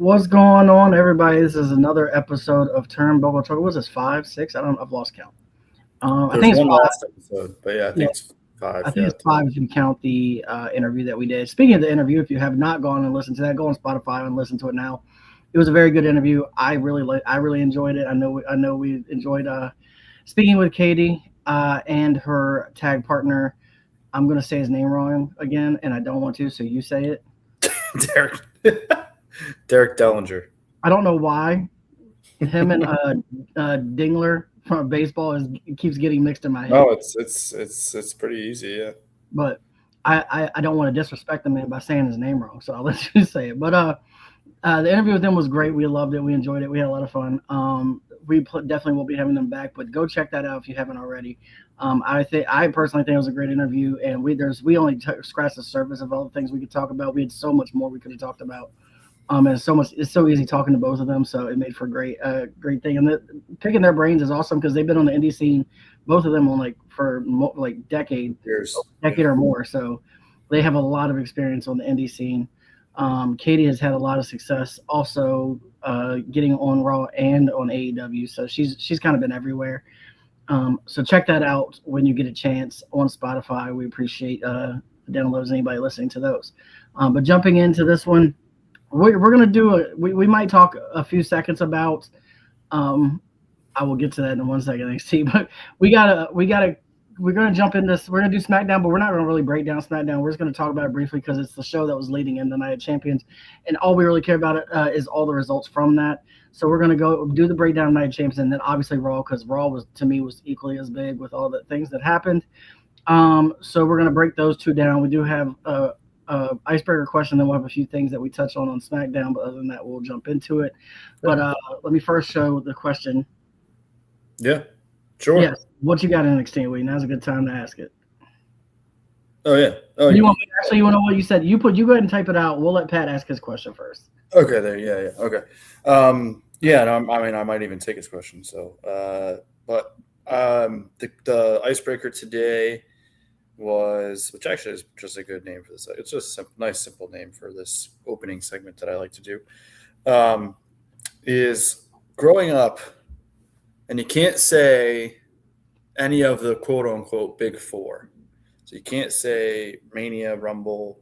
What's going on, everybody? This is another episode of Turnbuckle Chuckle. Was this 5, 6? I've lost count. I There's think it's one 5. last episode, but yeah, I think it's 5. I think it's 5 if you count the interview that we did. Speaking of the interview, if you have not gone and listened to that, go on Spotify and listen to it now. It was a very good interview. I really enjoyed it. I know we enjoyed speaking with Katie and her tag partner. I'm going to say his name wrong again, and I don't want to, so you say it. Derek Dellinger. I don't know why. Him and Dingler from baseball keeps getting mixed in my head. Oh, it's pretty easy, yeah. But I don't want to disrespect the man by saying his name wrong, so I'll let you say it. But the interview with him was great. We loved it. We enjoyed it. We had a lot of fun. We definitely will be having them back, but go check that out if you haven't already. I personally think it was a great interview, and we only scratched the surface of all the things we could talk about. We had so much more we could have talked about. And it's so easy talking to both of them, so it made for a great thing. And picking their brains is awesome because they've been on the indie scene, both of them on for decade or more. So they have a lot of experience on the indie scene. Katie has had a lot of success also getting on Raw and on AEW, so she's kind of been everywhere. So check that out when you get a chance on Spotify. We appreciate the downloads, anybody listening to those. But jumping into this one, we're going to do we might talk a few seconds about I will get to that in 1 second, NXT, but we're going to jump in this. We're going to do SmackDown, but we're not going to really break down SmackDown. We're just going to talk about it briefly because it's the show that was leading in the Night of Champions, and all we really care about is all the results from that. So we're going to go do the breakdown of Night of Champions, and then obviously Raw, because Raw was equally as big with all the things that happened. So we're going to break those two down. We do have icebreaker question, then we'll have a few things that we touch on SmackDown, but other than that, we'll jump into it. But let me first show the question. Yeah, sure. Yes. What you got in NXT week? Now's a good time to ask it. Oh yeah. Oh, you want to know what you said? You go ahead and type it out. We'll let Pat ask his question first. Okay. There. Yeah. Okay. Yeah. No, I mean, I might even take his question. So, but the icebreaker today was, which actually is just a good name for this. It's just a nice, simple name for this opening segment that I like to do. Is growing up, and you can't say any of the quote-unquote big four. So you can't say Mania, Rumble,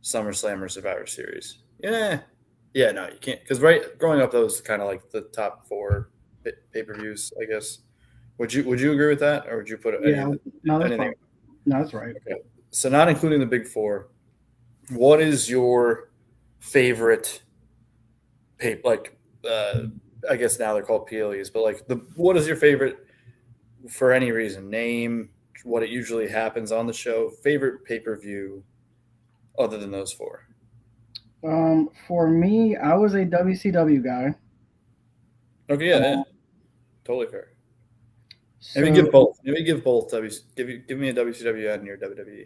SummerSlam, or Survivor Series. No, you can't. Because growing up, those kind of like the top 4 pay-per-views, I guess. Would you agree with that, or would you put anything? No, that's right. Okay. So not including the big 4, what is your favorite I guess now they're called PLEs, but what is your favorite for any reason? Name what it usually happens on the show. Favorite pay-per-view other than those 4? For me, I was a WCW guy. Okay, yeah. Totally fair. So, Maybe give both. Give me a WCW and your WWE.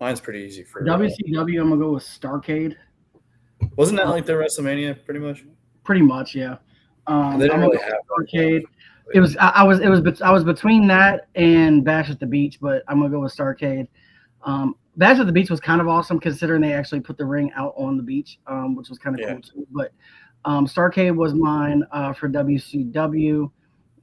Mine's pretty easy for WCW. I'm gonna go with Starrcade. Wasn't that like the WrestleMania, pretty much? Pretty much, yeah. They didn't really have Starrcade. It was I was between that and Bash at the Beach, but I'm gonna go with Starrcade. Bash at the Beach was kind of awesome considering they actually put the ring out on the beach, which was kind of cool too. But Starrcade was mine for WCW.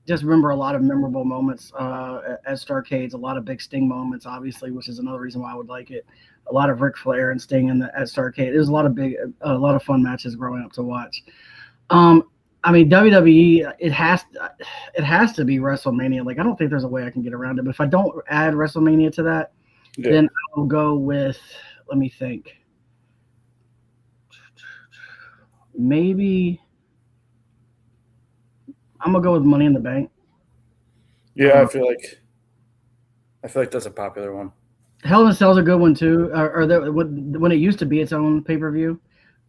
Just remember a lot of memorable moments at Starrcade. A lot of big Sting moments, obviously, which is another reason why I would like it. A lot of Ric Flair and Sting at Starrcade. It was a lot of fun matches growing up to watch. I mean, WWE, it has to be WrestleMania. I don't think there's a way I can get around it. But if I don't add WrestleMania to that, then I'll go with, let me think. Maybe I'm gonna go with Money in the Bank. Yeah, I feel like that's a popular one. Hell in a Cell's a good one too. When it used to be its own pay-per-view,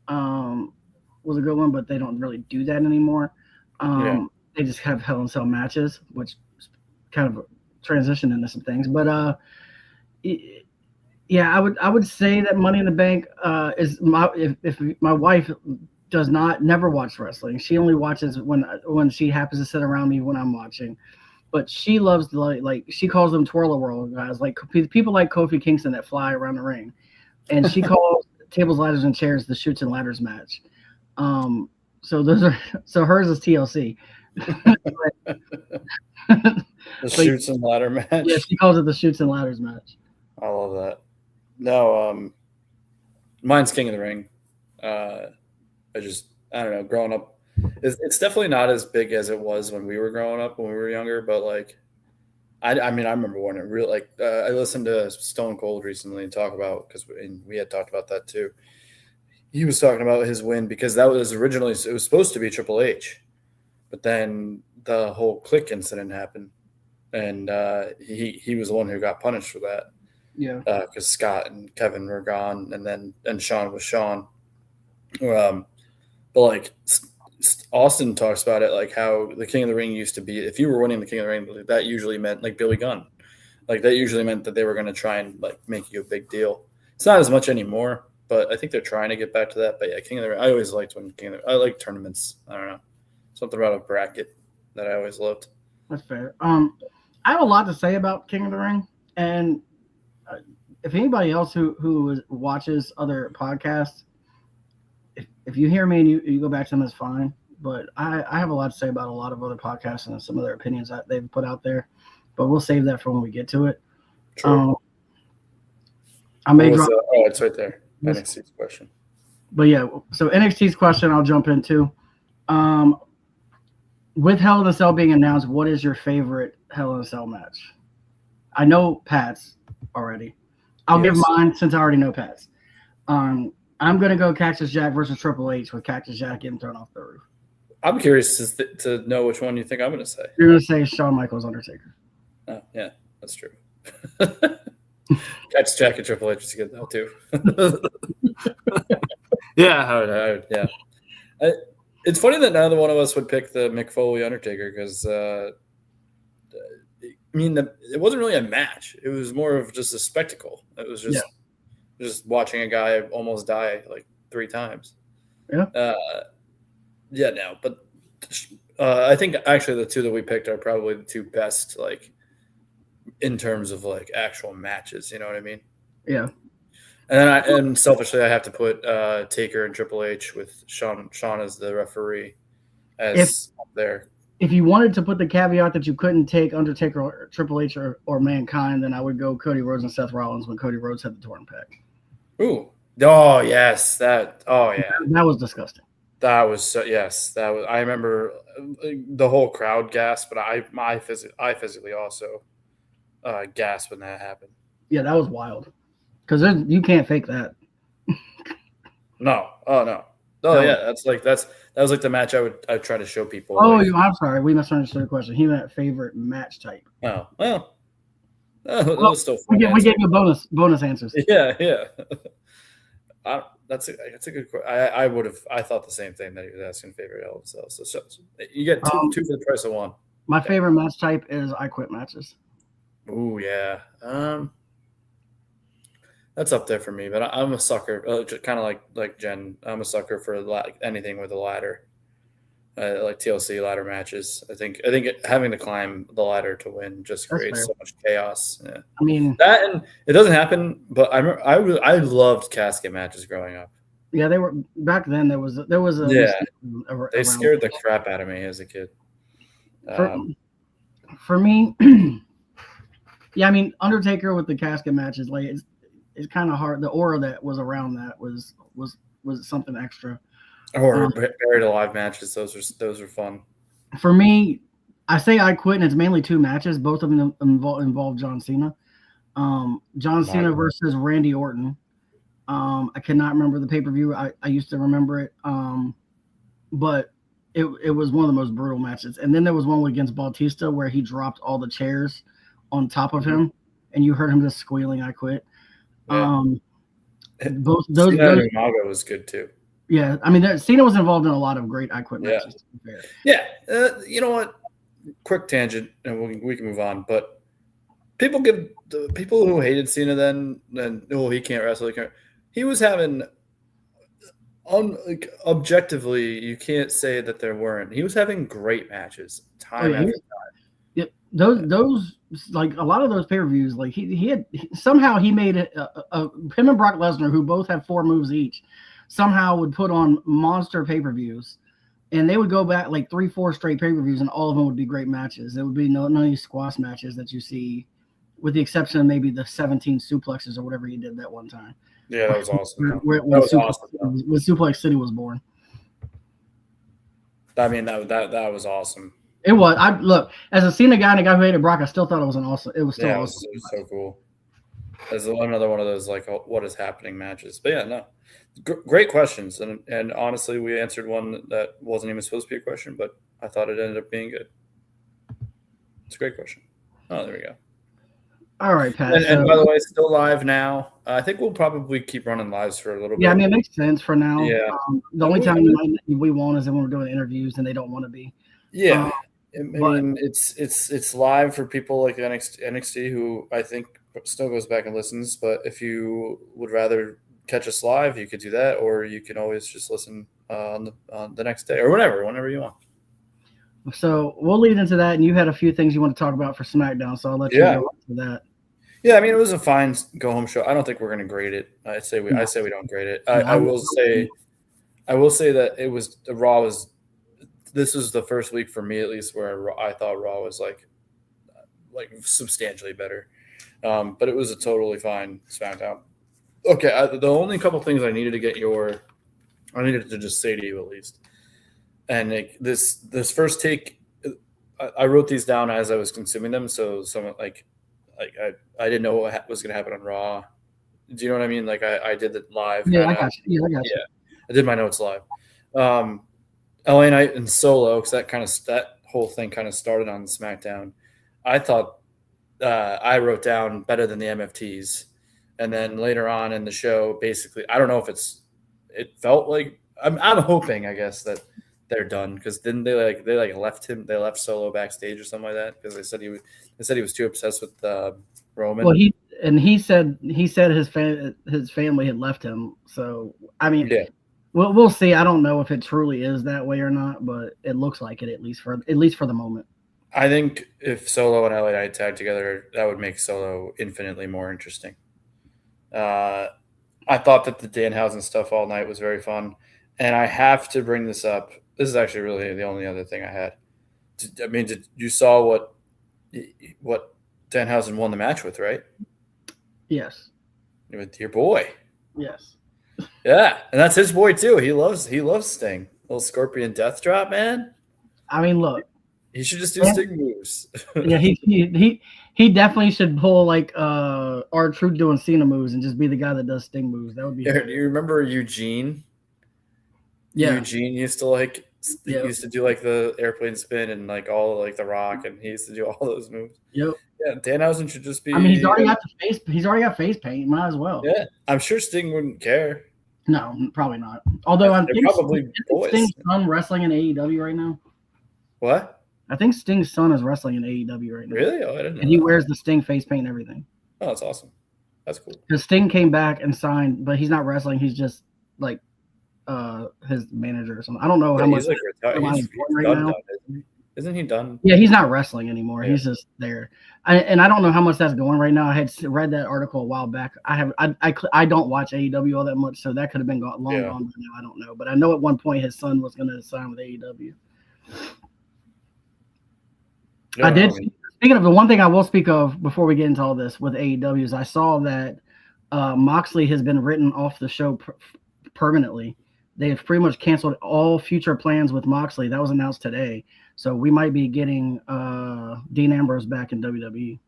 was a good one, but they don't really do that anymore. They just have Hell in a Cell matches, which kind of transition into some things. But I would say that Money in the Bank is if my wife does never watch wrestling. She only watches when she happens to sit around me when I'm watching. But she loves she calls them twirl-a-whirl guys, like people like Kofi Kingston that fly around the ring, and she calls tables, ladders, and chairs the Chutes and Ladders match. So those are hers is TLC. The But shoots and ladder yeah, match. she calls it the shoots and ladders match. I love that. No, mine's King of the Ring. I don't know. Growing up, it's definitely not as big as it was when we were growing up when we were younger. But like, I mean, I remember when it really like I listened to Stone Cold recently and talk about because we had talked about that too. He was talking about his win because that was originally it was supposed to be Triple H, but then the whole Click incident happened, and he was the one who got punished for that Yeah. because Scott and Kevin were gone, and Sean was Sean. Um, but like Austin talks about it, like how the King of the Ring used to be. If you were winning the King of the Ring, that usually meant like Billy Gunn, like that usually meant that they were going to try and like make you a big deal. It's not as much anymore, but I think they're trying to get back to that. But yeah, King of the Ring. I always liked when King of the Ring. I like tournaments. I don't know, something about a bracket that I always loved. That's fair. I have a lot to say about King of the Ring, and if anybody else who watches other podcasts, if you hear me and you go back to them, it's fine. But I have a lot to say about a lot of other podcasts and some of their opinions that they've put out there. But we'll save that for when we get to it. True. I may drop. Oh, it's right there. NXT's question. But yeah, so NXT's question I'll jump into. With Hell in a Cell being announced, what is your favorite Hell in a Cell match? I know Pat's already. I'll give mine since I already know Pat's. I'm going to go Cactus Jack versus Triple H with Cactus Jack getting thrown off the roof. I'm curious to know which one you think I'm going to say. You're going to say Shawn Michaels Undertaker. Oh, yeah, that's true. Cactus Jack and Triple H is good though too. Yeah, yeah. It's funny that neither one of us would pick the Mick Foley Undertaker because, I mean, it wasn't really a match. It was more of just a spectacle. It was just watching a guy almost die like 3 times. Yeah. No, but I think actually the 2 that we picked are probably the 2 best, like in terms of like actual matches. You know what I mean? Yeah. And then selfishly, I have to put Taker and Triple H with Sean as the referee as up there. If you wanted to put the caveat that you couldn't take Undertaker or Triple H or Mankind, then I would go Cody Rhodes and Seth Rollins when Cody Rhodes had the torn pec. Ooh. Oh, yes. That was disgusting. That was I remember the whole crowd gasped, but I physically also gasped when that happened. Yeah, that was wild. Because you can't fake that. No. Oh no. Oh yeah. That was like the match I'd try to show people. Oh, like, I'm sorry. We misunderstood the question. He meant favorite match type. Oh well. That was still fun. We gave you bonus answers. Yeah. That's a good question. I thought the same thing that he was asking favorite Hell in a Cell. So you get two for the price of one. My favorite match type is I Quit matches. Ooh yeah. That's up there for me, but I'm a sucker, kind of like Jen. I'm a sucker for anything with a ladder, like TLC ladder matches. I think having to climb the ladder to win just creates so much chaos. Yeah. I mean that, and it doesn't happen. But I loved casket matches growing up. Yeah, they were back then. There was a they scared the crap out of me as a kid. For me, yeah, I mean Undertaker with the casket matches, like it's kind of hard. The aura that was around that was something extra. Or buried alive matches; those are fun. For me, I say I Quit, and it's mainly 2 matches. Both of them involve John Cena. John Cena versus Randy Orton. I cannot remember the pay-per-view. I used to remember it, but it was one of the most brutal matches. And then there was one against Bautista where he dropped all the chairs on top of him, and you heard him just squealing, "I quit." Yeah. Both those Umaga was good too. Yeah, I mean, Cena was involved in a lot of great I Quit matches. Yeah, you know what? Quick tangent, and we can move on. But people give the people who hated Cena then he can't wrestle. He was having objectively, you can't say that there weren't. He was having great matches time after time. Yep, those like a lot of those pay-per-views, like he had somehow he made it. Him and Brock Lesnar, who both have 4 moves each, somehow would put on monster pay-per-views, and they would go back like 3-4 straight pay-per-views, and all of them would be great matches. There would be none of these squash matches that you see, with the exception of maybe the 17 suplexes or whatever he did that one time. Yeah, that was awesome. When Suplex City was born. I mean, that was awesome. It was. I look, as a Cena guy and a guy who hated Brock, I still thought it was an awesome. It was still awesome. It was so cool. As another one of those like what is happening matches. But yeah, no, great questions, and honestly, we answered one that wasn't even supposed to be a question, but I thought it ended up being good. It's a great question. Oh, there we go. All right, Pat. And by the way, still live now. I think we'll probably keep running lives for a little bit. Yeah, I mean, it makes sense for now. Yeah. The only time we won't is when we're doing interviews and they don't want to be. Yeah. I mean, it's live for people like NXT who I think still goes back and listens. But if you would rather catch us live, you could do that, or you can always just listen on the next day or whenever you want. So we'll lead into that, and you had a few things you want to talk about for SmackDown, so I'll let you go into that. Yeah, I mean, it was a fine go-home show. I don't think we're going to grade it. I say we don't grade it. I will say that it was the Raw was. This was the first week for me, at least, where I thought Raw was like substantially better. But it was a totally fine SmackDown. Okay, the only couple things I needed to just say to you at least. And like this first take, I wrote these down as I was consuming them. So someone I didn't know what was going to happen on Raw. Do you know what I mean? Like I did it live. Yeah, I got you. Yeah, I did my notes live. LA Knight and Solo, because that whole thing kind of started on SmackDown. I thought I wrote down better than the MFTs, and then later on in the show, basically, I don't know if it felt like I'm hoping, I guess, that they're done, because then they left Solo backstage or something like that, because they said he was too obsessed with Roman. Well, he said his family had left him. So I mean, yeah. We'll see. I don't know if it truly is that way or not, but it looks like it, at least for the moment. I think if Solo and LA Knight tag together, that would make Solo infinitely more interesting. I thought that the Danhausen stuff all night was very fun, and I have to bring this up. This is actually really the only other thing I had. I mean, you saw what Danhausen won the match with, right? Yes. With your boy. Yes. Yeah, and that's his boy too. He loves Sting. Little Scorpion Death Drop, man. I mean, look. He should just do Sting moves. Yeah, he definitely should pull like R-Truth doing Cena moves and just be the guy that does Sting moves. That would be. Do you remember Eugene? Yeah. Eugene used to do like the airplane spin and like all like the Rock, and he used to do all those moves. Yep. Yeah, Danhausen should just be. I mean, he's already got face paint. Might as well. Yeah, I'm sure Sting wouldn't care. No, probably not. Although I'm probably Sting's son wrestling in AEW right now. What? I think Sting's son is wrestling in AEW right now. Really? Oh, I didn't know. And he wears the Sting face paint and everything. Oh, that's awesome. That's cool. Because Sting came back and signed, but he's not wrestling. He's just like his manager or something. I don't know how much. He's like retired. He's right done, now. Isn't he done? Yeah, he's not wrestling anymore. Yeah. He's just there. And I don't know how much that's going right now. I had read that article a while back. I don't watch AEW all that much, so that could have been long gone by now. I don't know. But I know at one point his son was going to sign with AEW. Yeah, I did. Speaking of the one thing I will speak of before we get into all this with AEW is I saw that Moxley has been written off the show permanently. They've pretty much canceled all future plans with Moxley. That was announced today. So we might be getting Dean Ambrose back in WWE.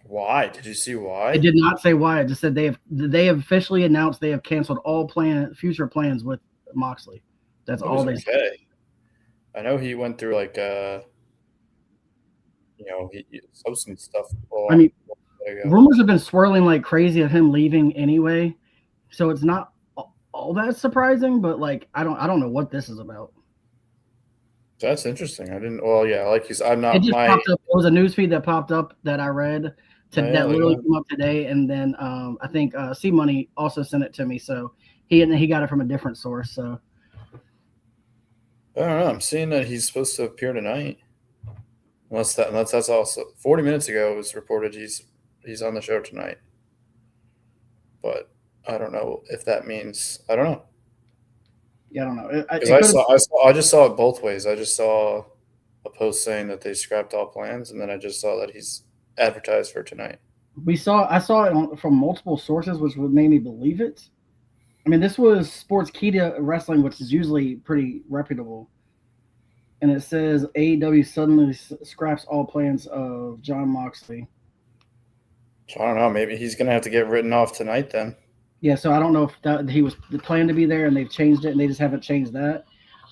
Why? Did you see why? It did not say why. It just said they have officially announced they have canceled all future plans with Moxley. That's all they said. I know he went through like substance stuff. I mean, rumors have been swirling like crazy of him leaving anyway. So it's not all that surprising, but like I don't know what this is about. That's interesting. I didn't. Well, yeah, like I'm not. It just popped up. It was a newsfeed that popped up that I read that literally came up today, and then I think C Money also sent it to me. So he got it from a different source. So I don't know. I'm seeing that he's supposed to appear tonight. Unless that's also 40 minutes ago it was reported he's on the show tonight. But I don't know if that means I don't know. Yeah, I don't know. Because I just saw it both ways. I just saw a post saying that they scrapped all plans, and then I just saw that he's advertised for tonight. I saw it from multiple sources, which would make me believe it. I mean, this was Sportskeeda Wrestling, which is usually pretty reputable. And it says AEW suddenly scraps all plans of Jon Moxley. So I don't know. Maybe he's gonna have to get written off tonight then. Yeah, so I don't know if he was planned to be there and they've changed it and they just haven't changed that,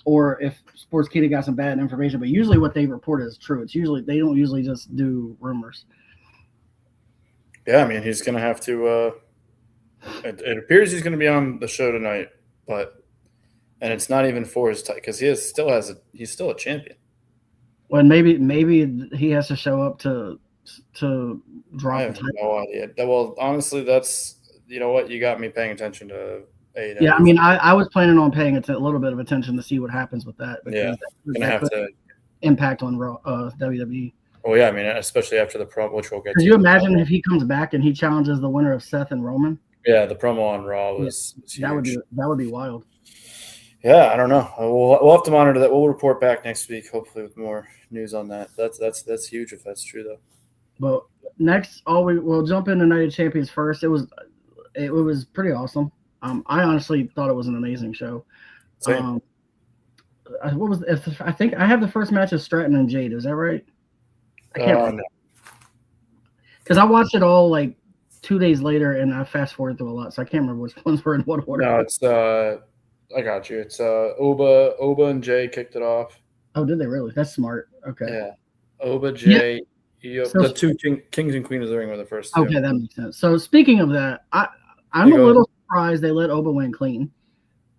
or if Sportskeeda got some bad information. But usually, what they report is true. It's usually they don't usually just do rumors. Yeah, I mean he's gonna have to. It appears he's gonna be on the show tonight, and it's not even for his title because he's still a champion. Well, maybe he has to show up to drop. I have no idea. Well, honestly, that's what you got me paying attention to. AEW. Yeah, I mean, I was planning on paying a little bit of attention to see what happens with that. Yeah, gonna have to impact on WWE. Oh yeah, I mean, especially after the promo, which we'll get. Could you imagine if he comes back and he challenges the winner of Seth and Roman? Yeah, the promo on Raw was huge. That would be wild. Yeah, I don't know. We'll have to monitor that. We'll report back next week, hopefully with more news on that. That's huge if that's true though. But next, we'll jump into Night of Champions first. It was pretty awesome. I honestly thought it was an amazing show. Same. I think I have the first match of Stratton and Jade. Is that right? I can't remember. Because I watched it all like 2 days later, and I fast forwarded through a lot, so I can't remember which ones were in what order. No, it's I got you. It's Oba and Jay kicked it off. Oh, did they really? That's smart. Okay. Yeah, Oba, Jay, the two Kings and Queens of the Ring were the first two. Okay, that makes sense. So speaking of that, I'm a little surprised they let Oba win clean.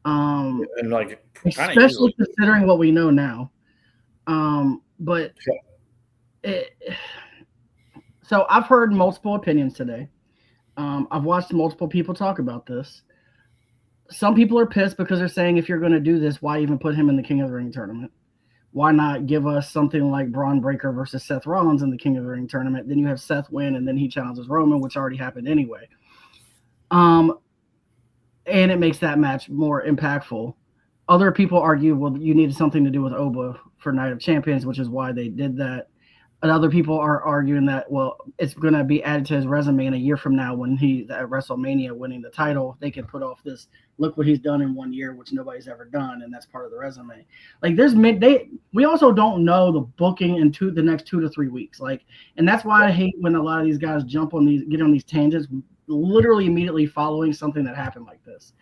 And like especially considering what we know now. But so I've heard multiple opinions today. I've watched multiple people talk about this. Some people are pissed because they're saying, if you're going to do this, why even put him in the King of the Ring tournament? Why not give us something like Braun Breaker versus Seth Rollins in the King of the Ring tournament? Then you have Seth win, and then he challenges Roman, which already happened anyway. And it makes that match more impactful. Other people argue, well, you needed something to do with Oba for Night of Champions, which is why they did that. And other people are arguing that, well, it's going to be added to his resume in a year from now when he's at WrestleMania winning the title. They can put off this, look what he's done in 1 year, which nobody's ever done, and that's part of the resume. Like, we also don't know the booking in the next 2 to 3 weeks. Like, and that's why I hate when a lot of these guys get on these tangents, literally immediately following something that happened like this.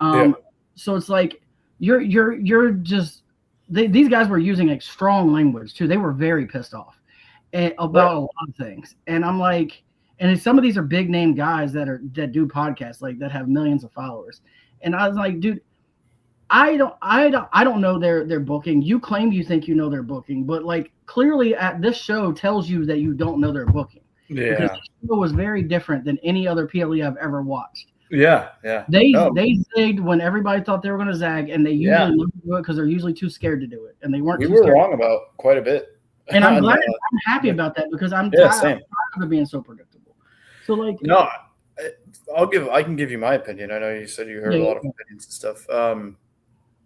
So it's like you're just these guys were using like strong language too. They were very pissed off about a lot of things, and I'm like, and some of these are big name guys that do podcasts like that have millions of followers, and I was like, dude, I don't know their booking. You claim you think you know their booking, but like clearly at this show tells you that you don't know their booking. Yeah, because the show was very different than any other PLE I've ever watched. Yeah. They zagged when everybody thought they were going to zag, and they usually don't do it because they're usually too scared to do it, and they weren't. We were wrong about quite a bit, and I'm glad. I'm happy about that because I'm tired of it being so predictable. So like, no, I can give you my opinion. I know you said you heard a lot of opinions and stuff.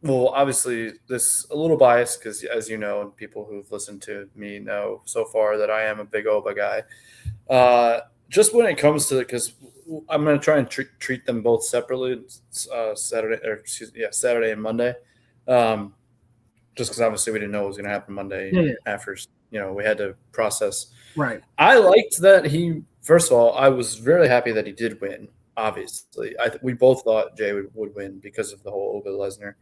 Well, obviously, this a little biased because, as you know, and people who've listened to me know so far that I am a big Oba guy. Just when it comes to it, because I'm going to try and treat them both separately, Saturday and Monday. Just because obviously we didn't know what was going to happen Monday after, we had to process. Right. I liked that first of all, I was really happy that he did win. Obviously, we both thought Jay would win because of the whole Oba Lesnar.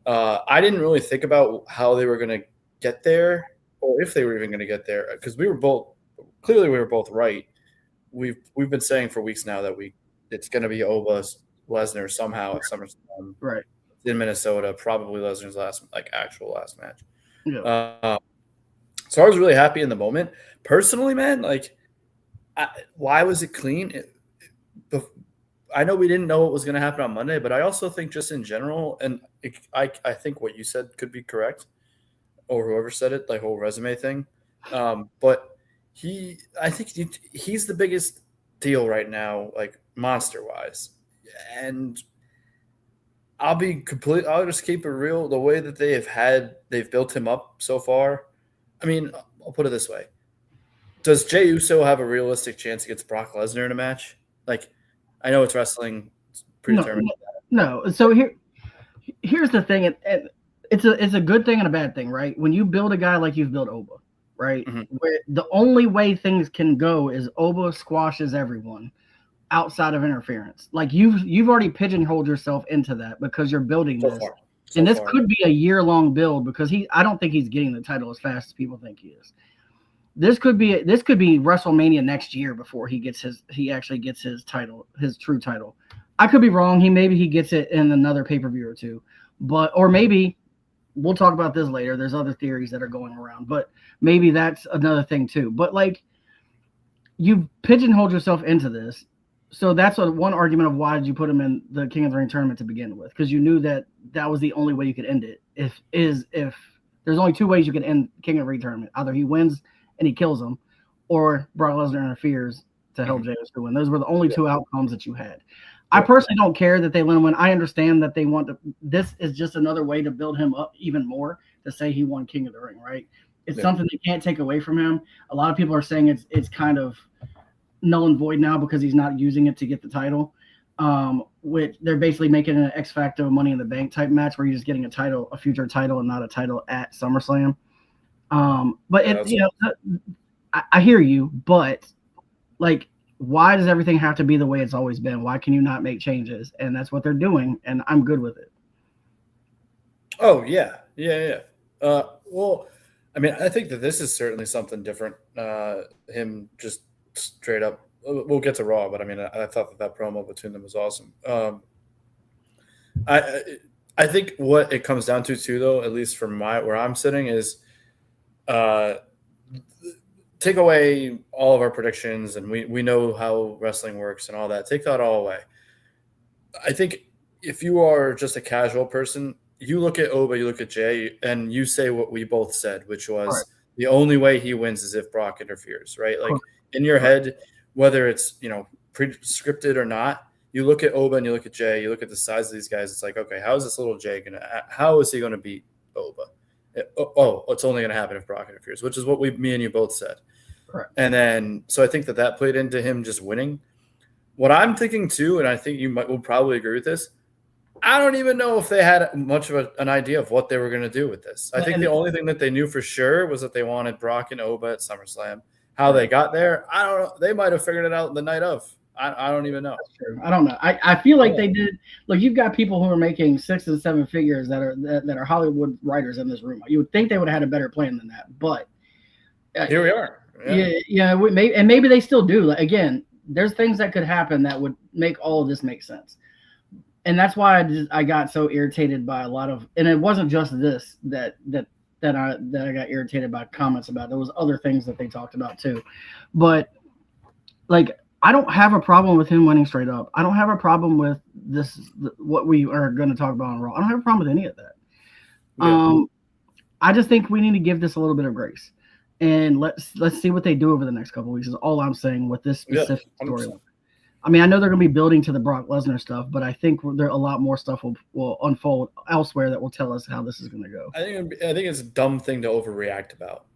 I didn't really think about how they were going to get there, or if they were even going to get there, because we were both right. We've been saying for weeks now that it's going to be Oba Lesnar somehow at SummerSlam, right, in Minnesota, probably Lesnar's actual last match. Yeah. So I was really happy in the moment. Personally, man, why was it clean? I know we didn't know what was going to happen on Monday, but I also think just in general, and I think what you said could be correct, or whoever said it, like whole resume thing. But I think he's the biggest deal right now, like monster wise, and I'll just keep it real. The way that they've built him up so far. I mean, I'll put it this way: does Jey Uso have a realistic chance against Brock Lesnar in a match? Like, I know it's wrestling, it's predetermined. No. So here's the thing, and it's a good thing and a bad thing, right? When you build a guy like you've built Oba, right? Mm-hmm. Where the only way things can go is Oba squashes everyone outside of interference. Like you've already pigeonholed yourself into that because you're building this. And this could be a year-long build because I don't think he's getting the title as fast as people think he is. This could be WrestleMania next year before he actually gets his title, his true title. I could be wrong. Maybe he gets it in another pay-per-view or two. Or maybe we'll talk about this later. There's other theories that are going around, but maybe that's another thing too. But like, you pigeonholed yourself into this. So that's one argument of why did you put him in the King of the Ring tournament to begin with? Because you knew that was the only way you could end it. If there's only two ways you can end King of the Ring tournament, either he wins and he kills him, or Brock Lesnar interferes to help Jey Uso win. Those were the only two outcomes that you had. I personally don't care that they let him win. I understand that they want to. This is just another way to build him up even more to say he won King of the Ring, right? It's something they can't take away from him. A lot of people are saying it's kind of null and void now because he's not using it to get the title. Which they're basically making an X Factor Money in the Bank type match where you're just getting a future title, and not a title at SummerSlam. But I hear you, but like, why does everything have to be the way it's always been? Why can you not make changes? And that's what they're doing, and I'm good with it. Oh yeah. Well, I mean, I think that this is certainly something different. Him just straight up. We'll get to Raw, but I mean, I thought that promo between them was awesome. I think what it comes down to too, though, at least from where I'm sitting, is take away all of our predictions, and we know how wrestling works and all that. Take that all away. I think if you are just a casual person, you look at Oba, you look at Jey, and you say what we both said, which was the only way he wins is if Brock interferes, right? Like in your head, whether it's pre-scripted or not, you look at Oba and you look at Jey, you look at the size of these guys. It's like, okay, how is this little Jey how is he gonna beat Oba? It's only gonna happen if Brock interferes, which is what me and you both said. Correct. And then, so I think that played into him just winning. What I'm thinking too, and I think you will probably agree with this, I don't even know if they had much of an idea of what they were going to do with this. I think the only thing that they knew for sure was that they wanted Brock and Oba at SummerSlam. How they got there, I don't know. They might have figured it out the night of. I don't even know. That's true. I don't know. I feel like they did. Like, you've got people who are making 6 and 7 figures that are Hollywood writers in this room. You would think they would have had a better plan than that, but here we are. Yeah. Maybe they still do. Like, again, there's things that could happen that would make all of this make sense. And that's why I got so irritated by a lot of, and it wasn't just this that I got irritated by comments about. There was other things that they talked about too. But like, I don't have a problem with him winning straight up. I don't have a problem with what we are going to talk about on Raw. I don't have a problem with any of that. Yeah. I just think we need to give this a little bit of grace. And let's see what they do over the next couple of weeks is all I'm saying with this specific storyline. I mean, I know they're going to be building to the Brock Lesnar stuff, but I think there a lot more stuff will unfold elsewhere that will tell us how this is going to go. I think it's a dumb thing to overreact about.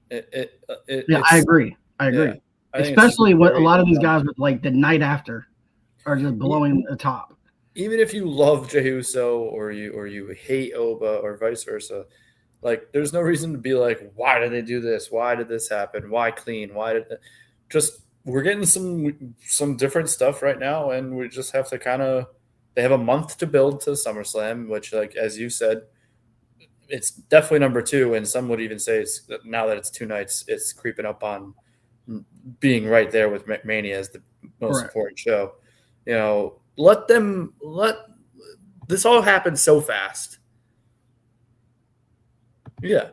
I agree. Yeah, especially when a lot of these guys with like the night after are just blowing the top. Even if you love Jey Uso or you hate Oba or vice versa, like, there's no reason to be like, why did they do this? Why did this happen? Why clean? We're getting some different stuff right now, and we just have to they have a month to build to SummerSlam, which, like, as you said, it's definitely number 2, and some would even say now that it's 2 nights, it's creeping up on being right there with Mania as the most important show. Let this all happen so fast. Yeah.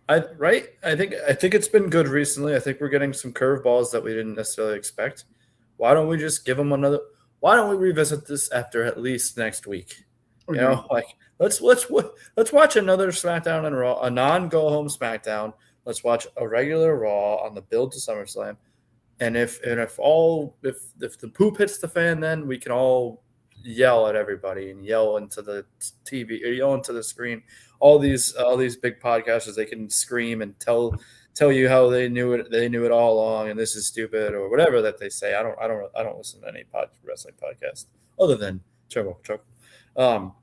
I think it's been good recently. I think we're getting some curveballs that we didn't necessarily expect. Why don't we just give them another? Why don't we revisit this after at least next week? Let's watch another SmackDown and Raw, a non-go home SmackDown. Let's watch a regular Raw on the build to SummerSlam. And if the poop hits the fan, then we can all yell at everybody and yell into the TV or yell into the screen. All these big podcasters, they can scream and tell you how they knew it all along, and this is stupid or whatever that they say. I don't listen to any wrestling podcast other than Turnbuckle Chuckle.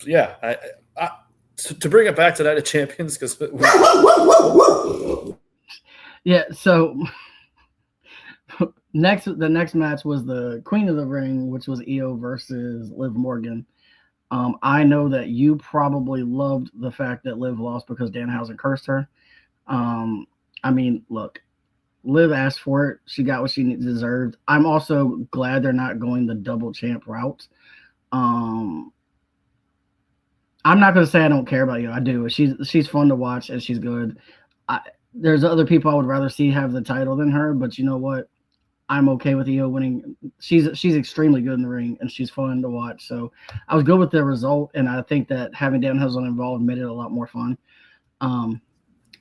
Yeah, I to bring it back to Night of Champions because yeah. So the next match was the Queen of the Ring, which was Io versus Liv Morgan. I know that you probably loved the fact that Liv lost because Danhausen cursed her. I mean, look, Liv asked for it. She got what she deserved. I'm also glad they're not going the double champ route. I'm not going to say I don't care about you. I do. She's fun to watch and she's good. There's other people I would rather see have the title than her, but you know what? I'm okay with Io winning. She's extremely good in the ring and she's fun to watch. So I was good with the result, and I think that having Danhausen involved made it a lot more fun.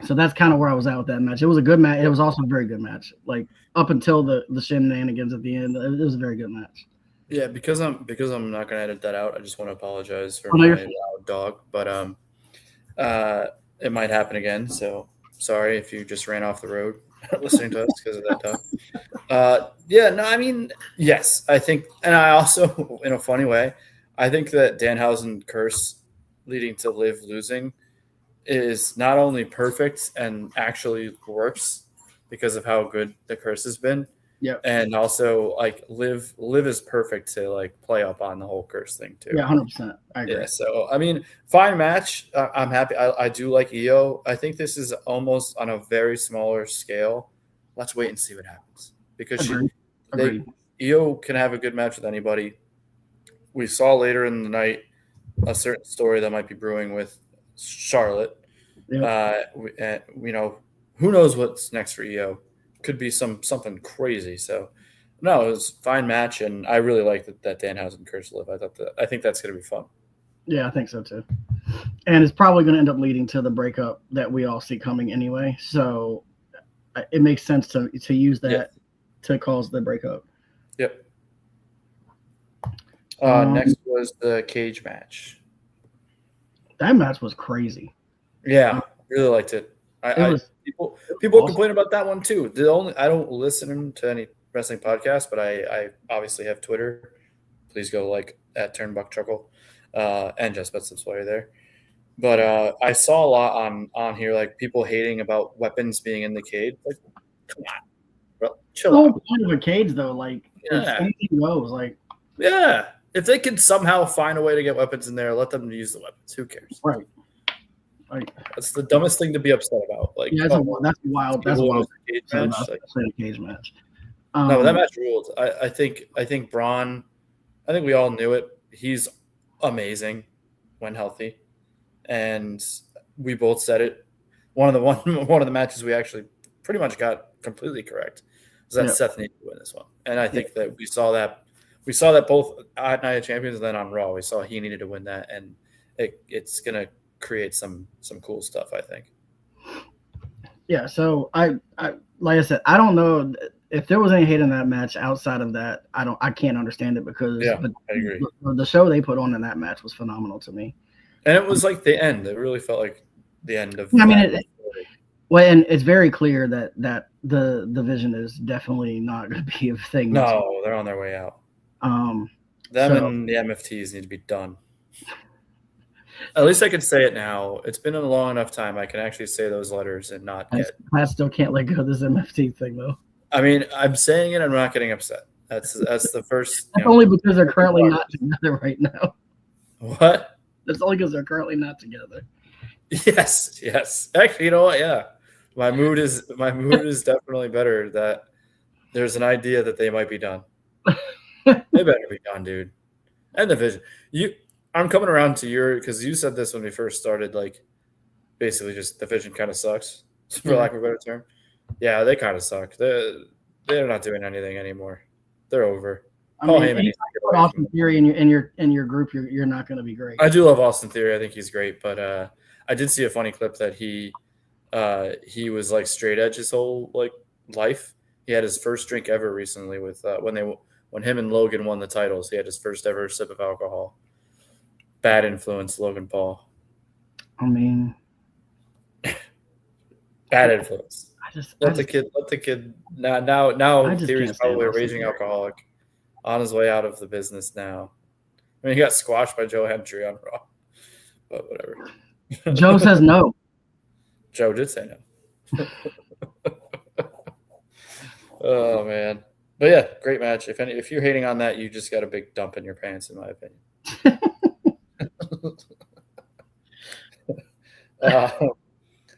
So that's kind of where I was at with that match. It was a good match. It was also a very good match. Like up until the shenanigans at the end, it was a very good match. Yeah, because I'm not gonna edit that out. I just want to apologize for my loud dog, but it might happen again. So sorry if you just ran off the road listening to us because of that dog. Yeah, no, I mean, yes, I think, and I also, in a funny way, I think that Danhausen curse leading to Liv losing is not only perfect and actually works because of how good the curse has been. Yeah, and also like Liv is perfect to like play up on the whole curse thing too. Yeah, 100%. I agree. Yeah, so I mean, fine match. I'm happy. I do like Io. I think this is almost on a very smaller scale. Let's wait and see what happens because Io can have a good match with anybody. We saw later in the night a certain story that might be brewing with Charlotte. Yep. You know, who knows what's next for Io? Could be something crazy. So no, it was a fine match, and I really like that Danhausen curse Liv. I think that's going to be fun. Yeah, I think so too. And it's probably going to end up leading to the breakup that we all see coming anyway. So it makes sense to use that to cause the breakup. Yep. Next was the cage match. That match was crazy. Yeah, really liked it. People complain about that one too. I don't listen to any wrestling podcast, but I obviously have Twitter. Please go at Turnbuckle Chuckle and just bet subs while you're there. But I saw a lot on here like people hating about weapons being in the cage. Like, come on, bro, chill out. The point of a cage though, like anything goes. Like, yeah, if they can somehow find a way to get weapons in there, let them use the weapons. Who cares? Right. Like, that's the dumbest thing to be upset about. Like, yeah, that's wild. That's wild. Cage match. A cage match. No, that match ruled. I think Braun. I think we all knew it. He's amazing when healthy, and we both said it. One of the matches we actually pretty much got completely correct was that Seth needed to win this one, and I think that we saw that both at Night of Champions and then on Raw. We saw he needed to win that, and it's gonna create some cool stuff, I think. Yeah, so I like I said, I don't know if there was any hate in that match outside of that. I can't understand it because I agree. The show they put on in that match was phenomenal to me. And it was like the end. It really felt like the end of. I mean, and it's very clear that the division is definitely not going to be a thing. No, they're on their way out. And the MFTs need to be done. At least I can say it now. It's been a long enough time. I can actually say those letters and not get. I still can't let go of this MFT thing though. I mean, I'm saying it. I'm not getting upset. That's the first. That's only because they're currently not together right now. What? That's only because they're currently not together. Yes. Actually, you know what? Yeah, my mood is definitely better. That there's an idea that they might be done. They better be done, dude. And the vision. I'm coming around to because you said this when we first started. Like, basically, just the vision kind of sucks, for lack of a better term. Yeah, they kind of suck. They're not doing anything anymore. They're over. I mean, Austin Theory in your group, you're not going to be great. I do love Austin Theory. I think he's great, but I did see a funny clip that he was like straight edge his whole like life. He had his first drink ever recently with when when him and Logan won the titles. He had his first ever sip of alcohol. Bad influence, Logan Paul. I mean, bad influence. Let the kid. Now. Theory's probably a raging alcoholic on his way out of the business now. I mean, he got squashed by Joe Hendry on Raw, but whatever. Joe says no. Joe did say no. Oh man, but yeah, great match. If you're hating on that, you just got a big dump in your pants, in my opinion.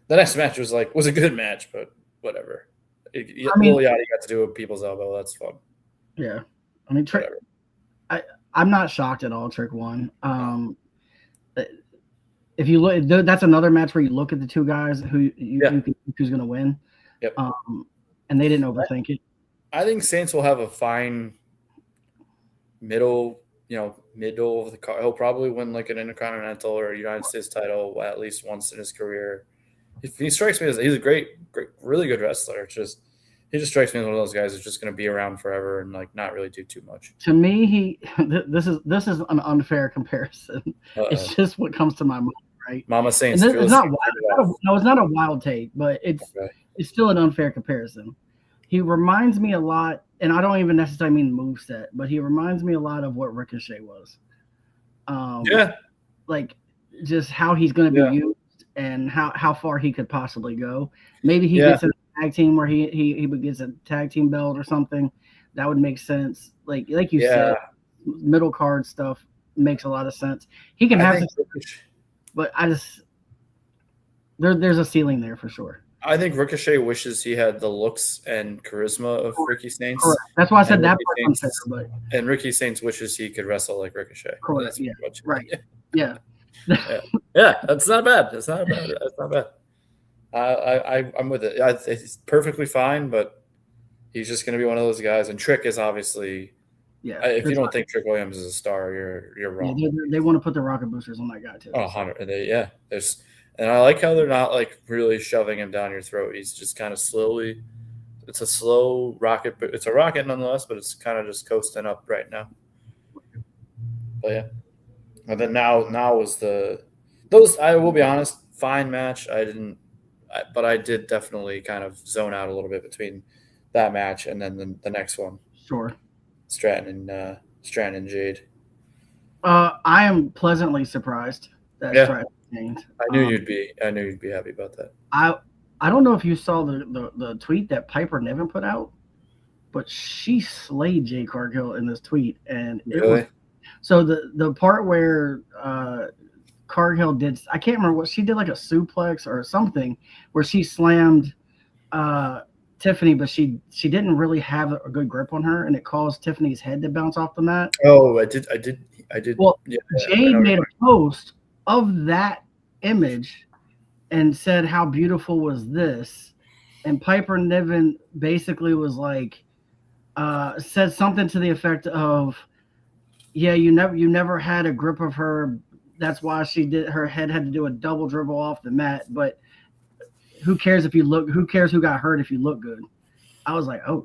The next match was a good match, but whatever. Lil Yachty got to do a people's elbow. That's fun. Yeah, I mean, Trick. I'm not shocked at all. Trick won. If you look, that's another match where you look at the two guys who's going to win. Yep. And they didn't overthink it. I think Saints will have a fine middle of the card. He'll probably win like an Intercontinental or a United States title at least once in his career. He strikes me as he's a great, really good wrestler. He just strikes me as one of those guys who's just going to be around forever and like not really do too much. To me, this is an unfair comparison. It's just what comes to my mind, right? Mama Saints. It's not wild. No, it's not a wild take, but it's still an unfair comparison. He reminds me a lot, and I don't even necessarily mean moveset, but he reminds me a lot of what Ricochet was. Like just how he's going to be used and how far he could possibly go. Maybe he gets in a tag team where he gets a tag team belt or something. That would make sense. Like you said, middle card stuff makes a lot of sense. He can have but there's a ceiling there for sure. I think Ricochet wishes he had the looks and charisma of Ricky Saints. Correct. That's why I said that part unfair. And Ricky Saints wishes he could wrestle like Ricochet. Correct. Right. Yeah. Yeah, that's not bad. That's not bad. I'm with it. It's perfectly fine, but he's just going to be one of those guys. And Trick is obviously, if you don't think Trick Williams is a star, you're wrong. Yeah, they want to put the rocket boosters on that guy too. Oh, 100. And I like how they're not like really shoving him down your throat. He's just kind of slowly. It's a slow rocket, but it's a rocket nonetheless. But it's kind of just coasting up right now. But yeah. And then now was those. I will be honest, fine match. But I did definitely kind of zone out a little bit between that match and then the next one. Sure. Stratton and Jade. I am pleasantly surprised that Stratton changed. I knew you'd be happy about that. I don't know if you saw the tweet that Piper Niven put out, but she slayed Jade Cargill in this tweet, and really. So the part where Cargill did, I can't remember what she did, like a suplex or something, where she slammed Tiffany, but she didn't really have a good grip on her, and it caused Tiffany's head to bounce off the mat. Oh, I did. Well, Jade made a post of that image and said how beautiful was this, and Piper Niven basically was like, said something to the effect of, yeah, you never had a grip of her. That's why her head had to do a double dribble off the mat. But who cares who cares who got hurt if you look good? I was like, oh,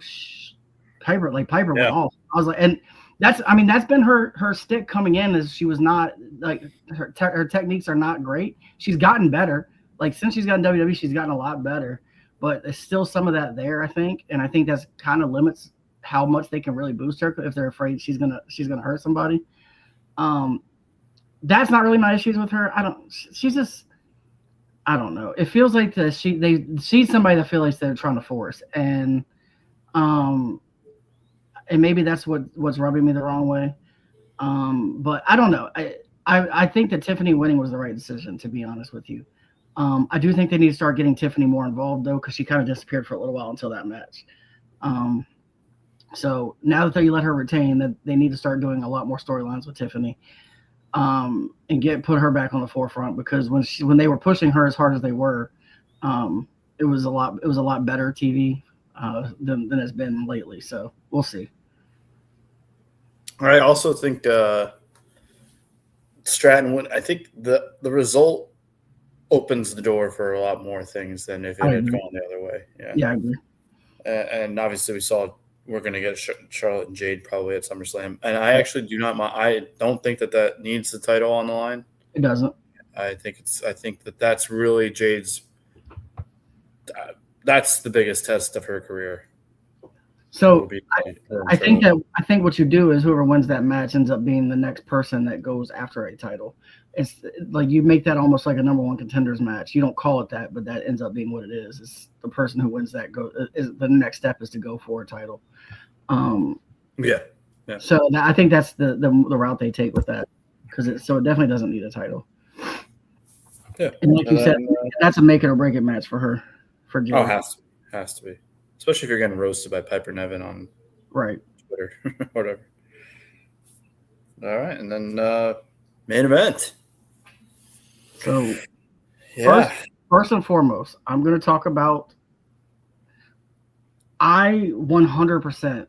Piper went off. I was like, and that's been her stick coming in, is she was not like her techniques are not great. She's gotten better. Like since she's gotten WWE, she's gotten a lot better, but there's still some of that there, I think. And I think that's kind of limits how much they can really boost her if they're afraid she's gonna hurt somebody. That's not really my issues with her. I don't know. It feels like she's somebody that feels like they're trying to force, and maybe that's what's rubbing me the wrong way. But I don't know. I think that Tiffany winning was the right decision, to be honest with you. I do think they need to start getting Tiffany more involved though, because she kind of disappeared for a little while until that match. So now that they let her retain, that they need to start doing a lot more storylines with Tiffany, and put her back on the forefront, because when they were pushing her as hard as they were, it was a lot better TV than it's been lately. So we'll see. All right. I also think Stratton won. I think the result opens the door for a lot more things than if it had gone the other way. Yeah, I agree. And obviously we saw we're going to get Charlotte and Jade probably at SummerSlam. And I actually do not mind. I don't think that needs the title on the line. It doesn't. I think that's really Jade's. That's the biggest test of her career. So I think what you do is whoever wins that match ends up being the next person that goes after a title. It's like you make that almost like a number one contenders match. You don't call it that, but that ends up being what it is. It's the person who wins that is the next step is to go for a title. Yeah. So I think that's the route they take with that because it definitely doesn't need a title. Yeah, and like you said, that's a make it or break it match for her. For Jade. Oh, has to be, especially if you're getting roasted by Piper Niven on Twitter, whatever. All right, and then main event. So, first and foremost, I'm going to talk about. I 100%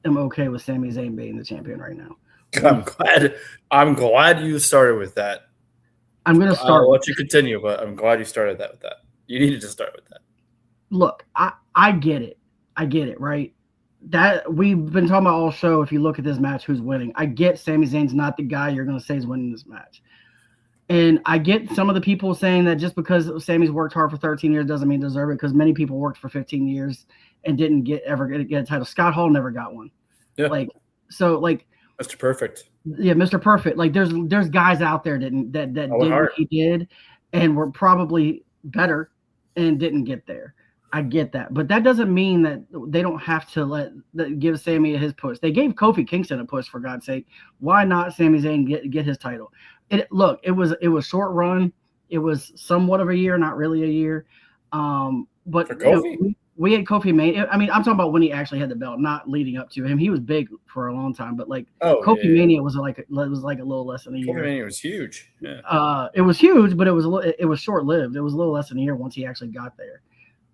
am okay with Sami Zayn being the champion right now. I'm glad you started with that. I'm going to start. I'll let you continue, but I'm glad you started that with that. You needed to start with that. Look, I get it. I get it, right? That we've been talking about all show. If you look at this match, who's winning? I get Sami Zayn's not the guy you're going to say is winning this match. And I get some of the people saying that just because Sami's worked hard for 13 years doesn't mean deserve it, because many people worked for 15 years and didn't ever get a title. Scott Hall never got one. Yeah. Mr. Perfect. Yeah, Mr. Perfect. Like there's guys out there that did what he did and were probably better and didn't get there. I get that. But that doesn't mean that they don't have to give Sami his push. They gave Kofi Kingston a push, for God's sake. Why not Sami Zayn get his title? It was short run. It was somewhat of a year, not really a year. But for Kofi? We had Kofi Mania. I mean, I'm talking about when he actually had the belt, not leading up to him. He was big for a long time, but Kofi Mania was like a little less than a year. Kofi Mania was huge. Yeah. It was huge, but it was short lived. It was a little less than a year once he actually got there.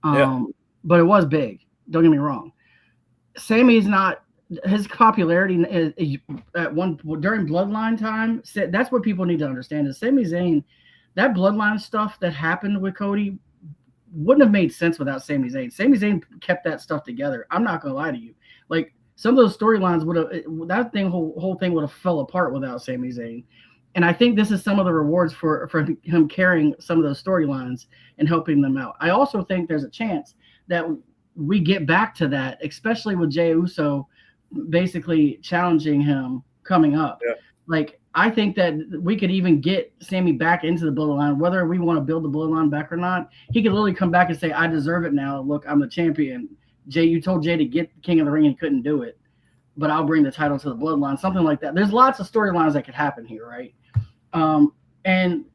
But it was big. Don't get me wrong. Sami's not his popularity is during Bloodline time. That's what people need to understand is Sami Zayn. That Bloodline stuff that happened with Cody wouldn't have made sense without Sami Zayn. Sami Zayn kept that stuff together. I'm not gonna lie to you. Like some of those storylines whole thing would have fell apart without Sami Zayn. And I think this is some of the rewards for him carrying some of those storylines and helping them out. I also think there's a chance that we get back to that, especially with Jey Uso basically challenging him coming up. Yeah. Like I think that we could even get Sami back into the bloodline, whether we want to build the bloodline back or not. He could literally come back and say, I deserve it now. Look, I'm the champion. Jey, you told Jey to get King of the Ring and he couldn't do it, but I'll bring the title to the bloodline, something like that. There's lots of storylines that could happen here, right? And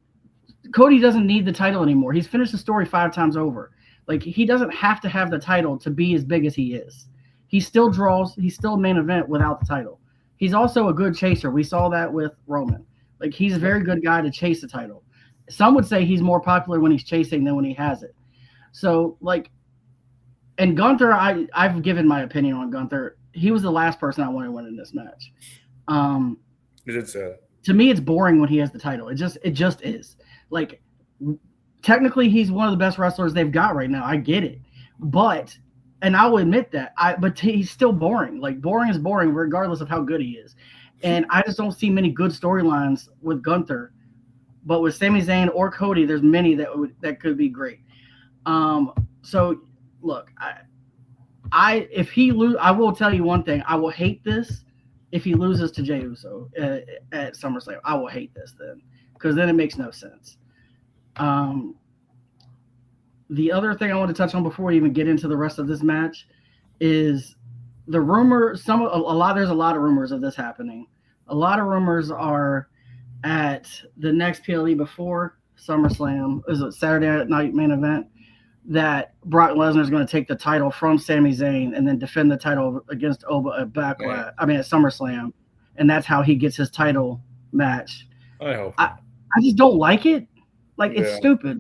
Cody doesn't need the title anymore. He's finished the story 5 times over. Like he doesn't have to have the title to be as big as he is. He still draws. He's still main event without the title. He's also a good chaser. We saw that with Roman. Like he's a very good guy to chase the title. Some would say he's more popular when he's chasing than when he has it. So and Gunther, I've given my opinion on Gunther. He was the last person I wanted to win in this match. You did say that. To me, it's boring when he has the title. It just is. Like technically, he's one of the best wrestlers they've got right now. I get it, but. And I will admit that, but he's still boring. Like boring is boring, regardless of how good he is. And I just don't see many good storylines with Gunther. But with Sami Zayn or Cody, there's many that could be great. So look, if he lose, I will tell you one thing. I will hate this if he loses to Jey Uso at SummerSlam. I will hate this then, because then it makes no sense. The other thing I want to touch on before we even get into the rest of this match is the rumor. There's a lot of rumors of this happening. A lot of rumors are at the next PLE before SummerSlam, is a Saturday night main event, that Brock Lesnar is going to take the title from Sami Zayn and then defend the title against Oba at Backlash. At SummerSlam, and that's how he gets his title match. I hope. I just don't like it. It's stupid.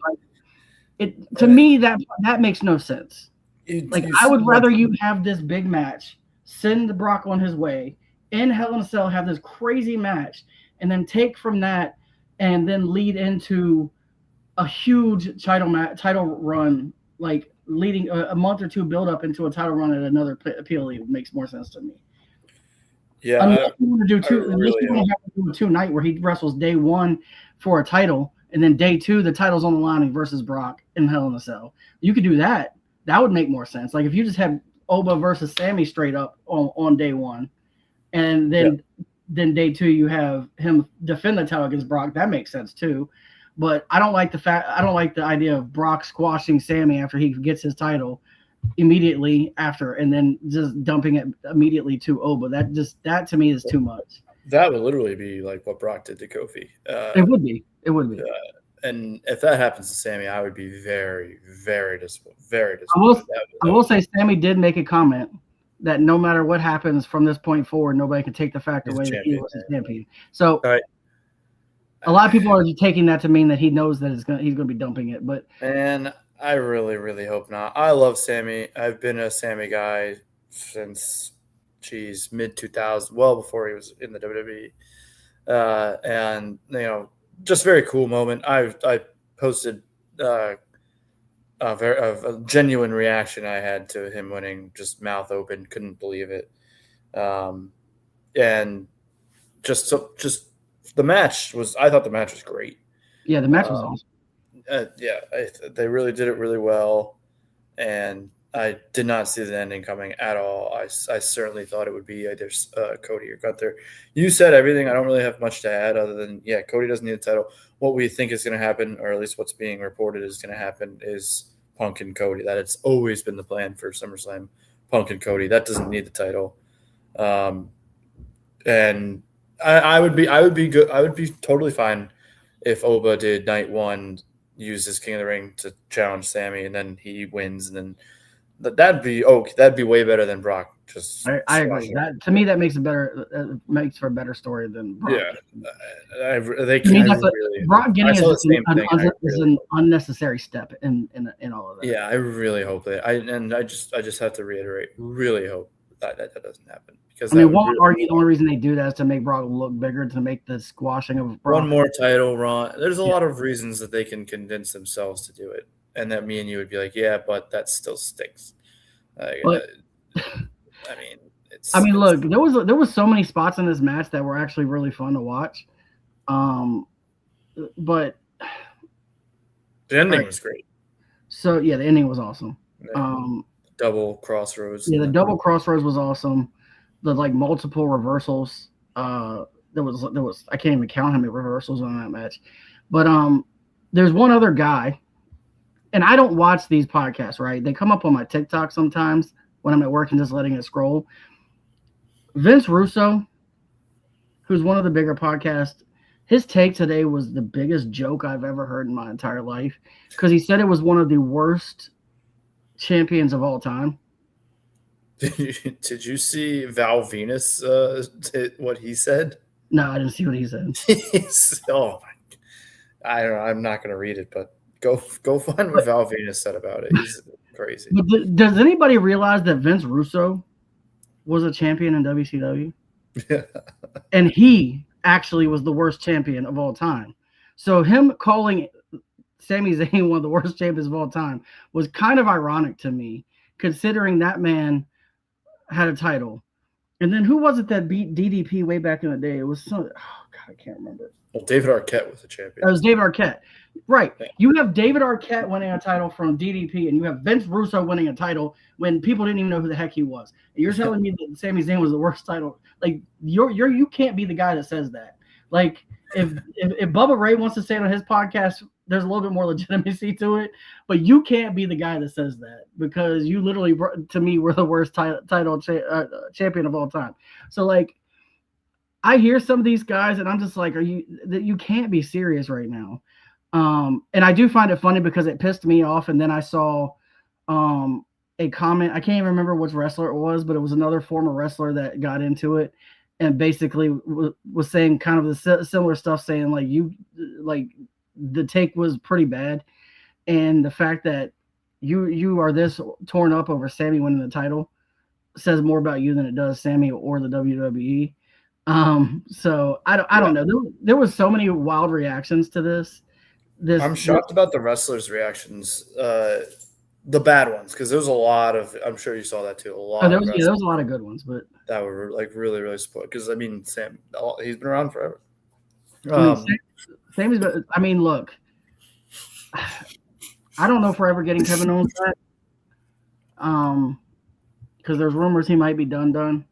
To me, that makes no sense. I would rather you have this big match, send Brock on his way, in Hell in a Cell, have this crazy match, and then take from that and then lead into a huge title run, leading a month or two build up into a title run at another PLE makes more sense to me. Yeah, Unless you want to do two, unless really you want to have to do a 2-night where he wrestles day 1 for a title, and then day 2 the title's on the line versus Brock in Hell in a Cell. You could do that. That would make more sense. Like if you just have Oba versus Sammy straight up on day 1, and then day 2 you have him defend the title against Brock. That makes sense too. But I don't like the idea of Brock squashing Sammy after he gets his title immediately after, and then just dumping it immediately to Oba. That to me is too much. That would literally be like what Brock did to Kofi. It would be. And if that happens to Sammy, I would be very, very disappointed. Very disappointed. I will say Sammy did make a comment that no matter what happens from this point forward, nobody can take the fact away that he was a champion. So a lot of people are taking that to mean that he knows that he's going to be dumping it. But and I really, really hope not. I love Sammy. I've been a Sammy guy since, mid 2000s, well before he was in the WWE. And just very cool moment. I posted a genuine reaction I had to him winning, just mouth open, couldn't believe it. And just the match I thought the match was great. Yeah, the match was awesome. They really did it really well, and I did not see the ending coming at all. I certainly thought it would be either Cody or Gunther. You said everything. I don't really have much to add other than, Cody doesn't need the title. What we think is going to happen, or at least what's being reported is going to happen, is Punk and Cody. That it's always been the plan for SummerSlam. Punk and Cody. That doesn't need the title. And I would be good. I would be totally fine if Oba did night 1, use his King of the Ring to challenge Sammy, and then he wins, and then that'd be way better than Brock. I agree. That to me that makes makes for a better story than Brock. Yeah, Brock getting is an unnecessary step in all of that. Yeah, I really hope that. I just have to reiterate, really hope that doesn't happen. Because one argue the only reason they do that is to make Brock look bigger, to make the squashing of Brock. One more title run. There's a lot of reasons that they can convince themselves to do it, and that me and you would be like, yeah, but that still stinks. Look, there was so many spots in this match that were actually really fun to watch. But the ending was great. So the ending was awesome. Double crossroads. Yeah, the double crossroads was awesome. The multiple reversals. There was I can't even count how many reversals on that match. But there's one other guy, and I don't watch these podcasts, right? They come up on my TikTok sometimes when I'm at work and just letting it scroll. Vince Russo, who's one of the bigger podcasts, his take today was the biggest joke I've ever heard in my entire life, because he said it was one of the worst champions of all time. Did you see Val Venus, what he said? No, I didn't see what he said. Oh my! I don't know. I'm not going to read it, but go find what Val Venus said about it. He's crazy. But does anybody realize that Vince Russo was a champion in WCW? Yeah. And he actually was the worst champion of all time. So him calling Sami Zayn one of the worst champions of all time was kind of ironic to me, considering that man had a title. And then who was it that beat DDP way back in the day? It was I can't remember. Well, David Arquette was the champion. It was David Arquette. Right. Yeah. You have David Arquette winning a title from DDP, and you have Vince Russo winning a title when people didn't even know who the heck he was. And you're telling me that Sami Zayn was the worst title. Like you can't be the guy that says that. Like if Bubba Ray wants to say it on his podcast, there's a little bit more legitimacy to it, but you can't be the guy that says that, because you literally, to me, were the worst title champion of all time. So I hear some of these guys and I'm just like, you can't be serious right now. And I do find it funny because it pissed me off. And then I saw a comment. I can't even remember which wrestler it was, but it was another former wrestler that got into it and basically was saying kind of the similar stuff, saying the take was pretty bad, and the fact that you are this torn up over Sammy winning the title says more about you than it does Sammy or the WWE. So I don't know. There was so many wild reactions to this. I'm shocked about the wrestlers' reactions. the bad ones, because there's a lot of. I'm sure you saw that too. A lot there of was wrestlers a lot of good ones, but that were like really really spoiled. Because I mean, Sam, he's been around forever. I mean, same as. I mean, look, I don't know if we're ever getting Kevin Owens back. Because there's rumors he might be done.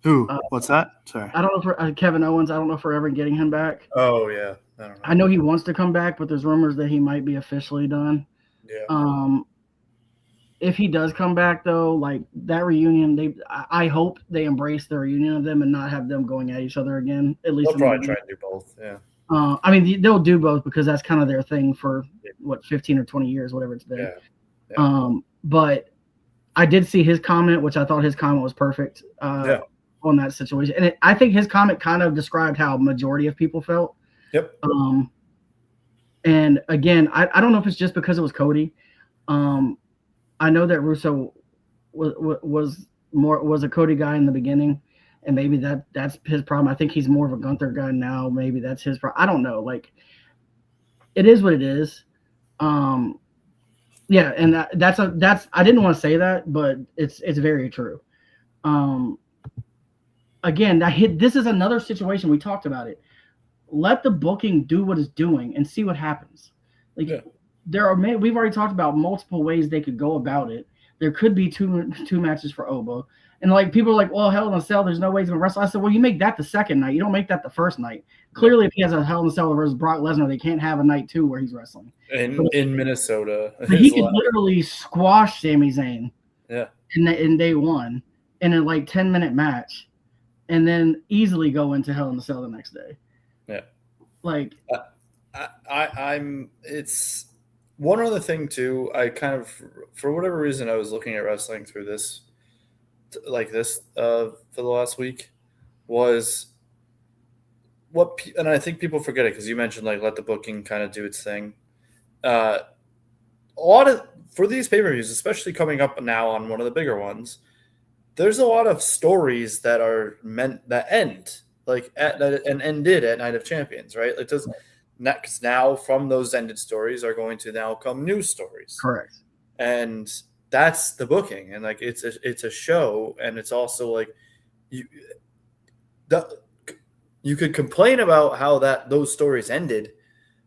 Who? What's that? Sorry. I don't know for Kevin Owens. I don't know if we're ever getting him back. Oh yeah, I don't know. I know he wants to come back, but there's rumors that he might be officially done. Yeah. If he does come back though, like that reunion, I hope they embrace the reunion of them and not have them going at each other again. At least they'll probably try and do both. Yeah. I mean, they'll do both because that's kind of their thing for 15 or 20 years, whatever it's been. Yeah. But I did see his comment, which I thought his comment was perfect on that situation. And I think his comment kind of described how majority of people felt. Yep. And again, I don't know if it's just because it was Cody. I know that Russo was a Cody guy in the beginning, and maybe that's his problem. I think he's more of a Gunther guy now. Maybe that's his problem. I don't know. Like, it is what it is. Yeah, and that's I didn't want to say that, but it's very true. Again, this is another situation. We talked about it. Let the booking do what it's doing and see what happens. Like, we've already talked about multiple ways they could go about it. There could be two matches for Oba. And like, people are like, well, Hell in a Cell, there's no way he's going to wrestle. I said, well, you make that the second night. You don't make that the first night. Clearly, if he has a Hell in a Cell versus Brock Lesnar, they can't have a night 2 where he's wrestling. In Minnesota. But he could literally squash Sami Zayn in day 1 in a like 10-minute match and then easily go into Hell in a Cell the next day. Yeah. Like, it's one other thing too. I kind of, for whatever reason, I was looking at wrestling through this, for the last week, was and I think people forget it because you mentioned like let the booking kind of do its thing. A lot of, for these pay-per-views, especially coming up now on one of the bigger ones, there's a lot of stories that are that end and ended at Night of Champions, right? It does. Because now from those ended stories are going to now come new stories. Correct. And that's the booking. And like it's a show, and it's also like you could complain about how those stories ended,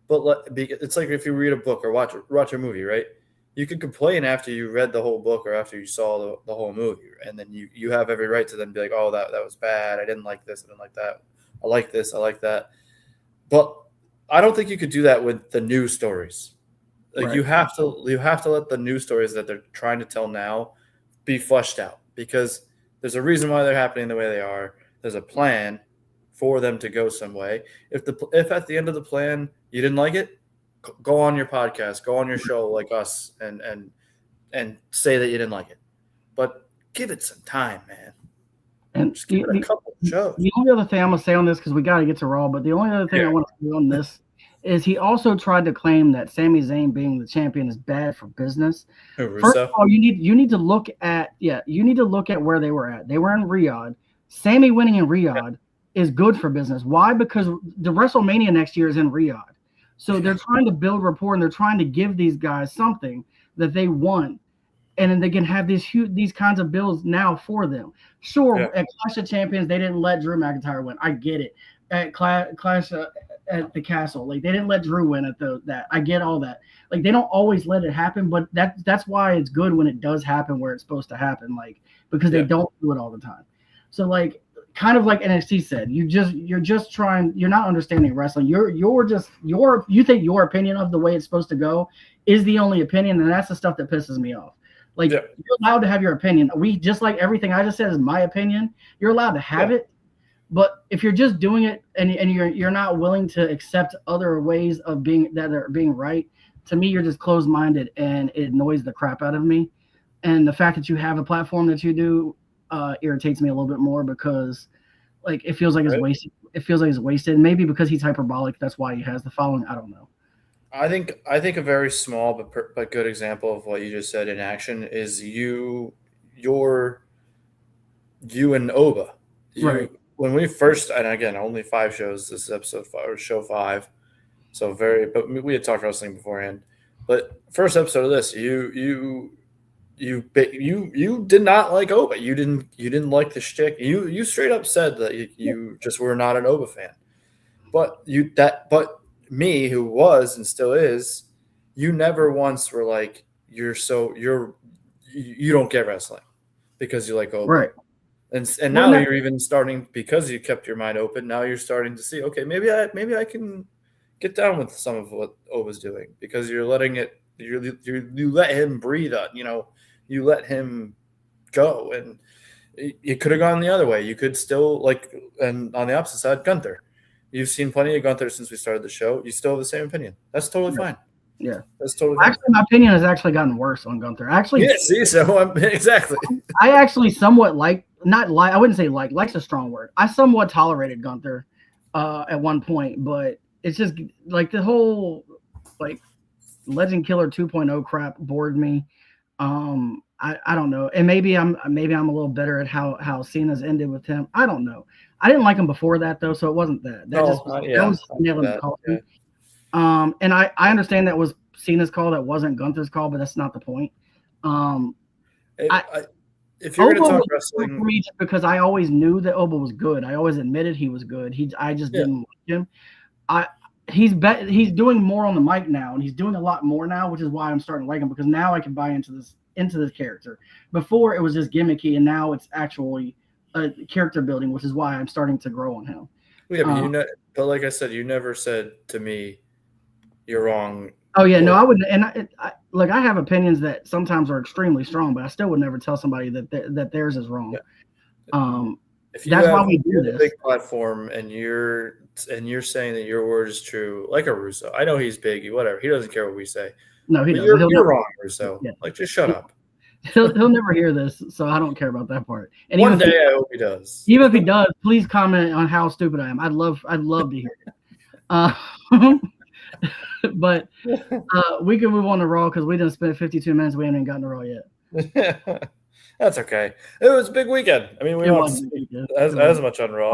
but it's like if you read a book or watch a movie, right? You could complain after you read the whole book or after you saw the whole movie, and then you have every right to then be like, oh, that was bad. I didn't like this. I didn't like that. I like this. I like that. But I don't think you could do that with the new stories. Like, right. you have to let the new stories that they're trying to tell now be fleshed out, because there's a reason why they're happening the way they are. There's a plan for them to go some way. If at the end of the plan you didn't like it, go on your podcast, go on your show like us, and say that you didn't like it. But give it some time, man. And just give it a couple of shows. The only other thing I'm going to say on this, because we got to get to Raw, but the only other thing I want to say on this is he also tried to claim that Sami Zayn being the champion is bad for business. First of all, you need to look at where they were at. They were in Riyadh. Sami winning in Riyadh is good for business. Why? Because the WrestleMania next year is in Riyadh. So they're trying to build rapport, and they're trying to give these guys something that they want, and then they can have these kinds of builds now for them. Sure, at Clash of Champions, they didn't let Drew McIntyre win. I get it. At Clash at the Castle, like, they didn't let Drew win at that. I get all that. Like, they don't always let it happen, but that's why it's good when it does happen where it's supposed to happen, like, because they don't do it all the time. So, like, kind of like NXT said, you're just trying. You're not understanding wrestling. You think your opinion of the way it's supposed to go is the only opinion, and that's the stuff that pisses me off. Like, you're allowed to have your opinion. Just like everything I just said is my opinion. You're allowed to have it, but if you're just doing it and you're not willing to accept other ways of being right, to me, you're just closed-minded, and it annoys the crap out of me. And the fact that you have a platform that you do irritates me a little bit more, because like it feels like it's wasted. It feels like it's wasted. Maybe because he's hyperbolic, that's why he has the following. I don't know. I think a very small but good example of what you just said in action is you and Oba. Right. When we first, and again, only 5 shows. This is episode 5 or show 5. So but we had talked wrestling beforehand. But first episode of this, you you did not like Oba. You didn't like the shtick. You straight up said that you just were not an Oba fan. But me, who was and still is, you never once were like you don't get wrestling because you like Oba. Right. And now you're even starting, because you kept your mind open. Now you're starting to see, okay, maybe I can get down with some of what Oba's doing, because you're letting it. You let him breathe. You let him go, and it could have gone the other way. You could still and on the opposite side, Gunther. You've seen plenty of Gunther since we started the show. You still have the same opinion. That's totally fine. Yeah, that's totally fine. Actually, my opinion has actually gotten worse on Gunther. Exactly. I actually somewhat I wouldn't say like's a strong word. I somewhat tolerated Gunther at one point, but it's just like the whole Legend Killer 2.0 crap bored me. I don't know, and maybe I'm a little better at how Cena's ended with him. I don't know. I didn't like him before that though, so it wasn't that. That was nailing the call. Yeah. And I understand that was Cena's call, that wasn't Gunther's call, but that's not the point. If you're going to talk wrestling, for me, just because I always knew that Oba was good, I always admitted he was good. I just didn't like him. He's doing more on the mic now, and he's doing a lot more now, which is why I'm starting to like him, because now I can buy into this character. Before it was just gimmicky, and now it's actually a character building, which is why I'm starting to grow on him. Yeah, but like I said, you never said to me, "You're wrong." Oh yeah, no, I wouldn't. And I have opinions that sometimes are extremely strong, but I still would never tell somebody that theirs is wrong. Yeah. That's why we do this. A big platform, and you're saying that your word is true, like a Russo. I know he's big, whatever. He doesn't care what we say. No, he doesn't. You're wrong, Russo. Yeah. Just shut up. He'll never hear this, so I don't care about that part. And one day I hope he does. Even if he does, please comment on how stupid I am. I'd love to hear it. But we can move on to Raw, because we didn't spend 52 minutes. We haven't gotten to Raw yet. That's okay. It was a big weekend. I mean, we don't as much on Raw.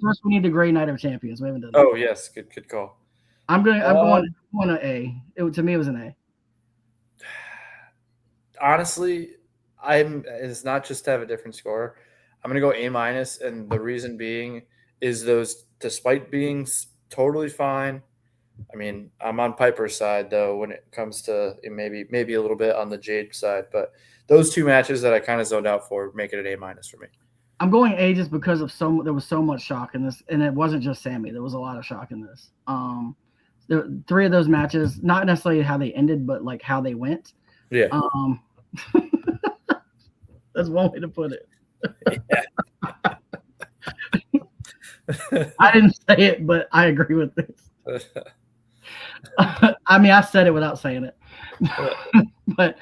First, we need the Great Night of Champions. We haven't done that. Oh yes, good call. I'm going to A. To me, it was an A. Honestly, it's not just to have a different score. I'm going to go A-, and the reason being is those, despite being totally fine. I mean, I'm on Piper's side though when it comes to maybe a little bit on the Jade side, but those two matches that I kind of zoned out for make it an A- for me. I'm going A just because of there was so much shock in this, and it wasn't just Sammy. There was a lot of shock in this. There 3 of those matches, not necessarily how they ended, but like how they went. Yeah. That's one way to put it. Yeah. I didn't say it, but I agree with this. I mean, I said it without saying it. But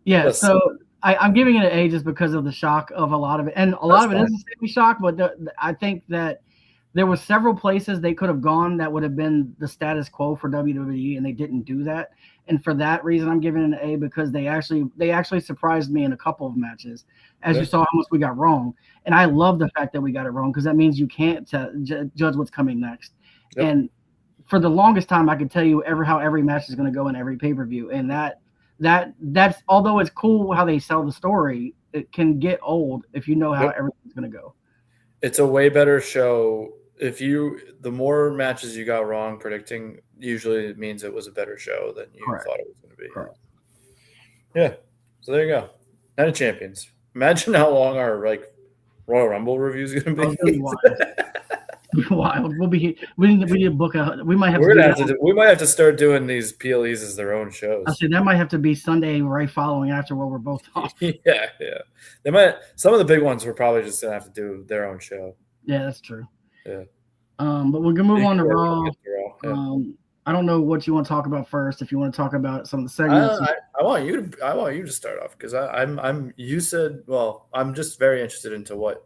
yeah, so I'm giving it an A just because of the shock of a lot of it. And a lot of it is a Sammy shock, but I think that there were several places they could have gone that would have been the status quo for WWE, and they didn't do that. And for that reason, I'm giving it an A, because they actually surprised me in a couple of matches, as you saw how much we got wrong. And I love the fact that we got it wrong, because that means you can't judge what's coming next. Yep. And for the longest time, I could tell you how every match is going to go in every pay-per-view. And that's although it's cool how they sell the story, it can get old if you know how everything's going to go. It's a way better show. The more matches you got wrong predicting, usually it means it was a better show than you thought it was going to be. Correct. Yeah. So there you go. Night of Champions. Imagine how long our Royal Rumble review is going to be. Wild. We'll be. We need to book a. We might have. We might have to start doing these PLEs as their own shows. I see that might have to be Sunday right following after where we're both off. Yeah. They might. Some of the big ones we're probably just gonna have to do their own show. Yeah, that's true. Yeah. But we're gonna move on to Raw. Yeah. I don't know what you want to talk about first. If you want to talk about some of the segments, I want you to start off, because I'm. You said, well, I'm just very interested into what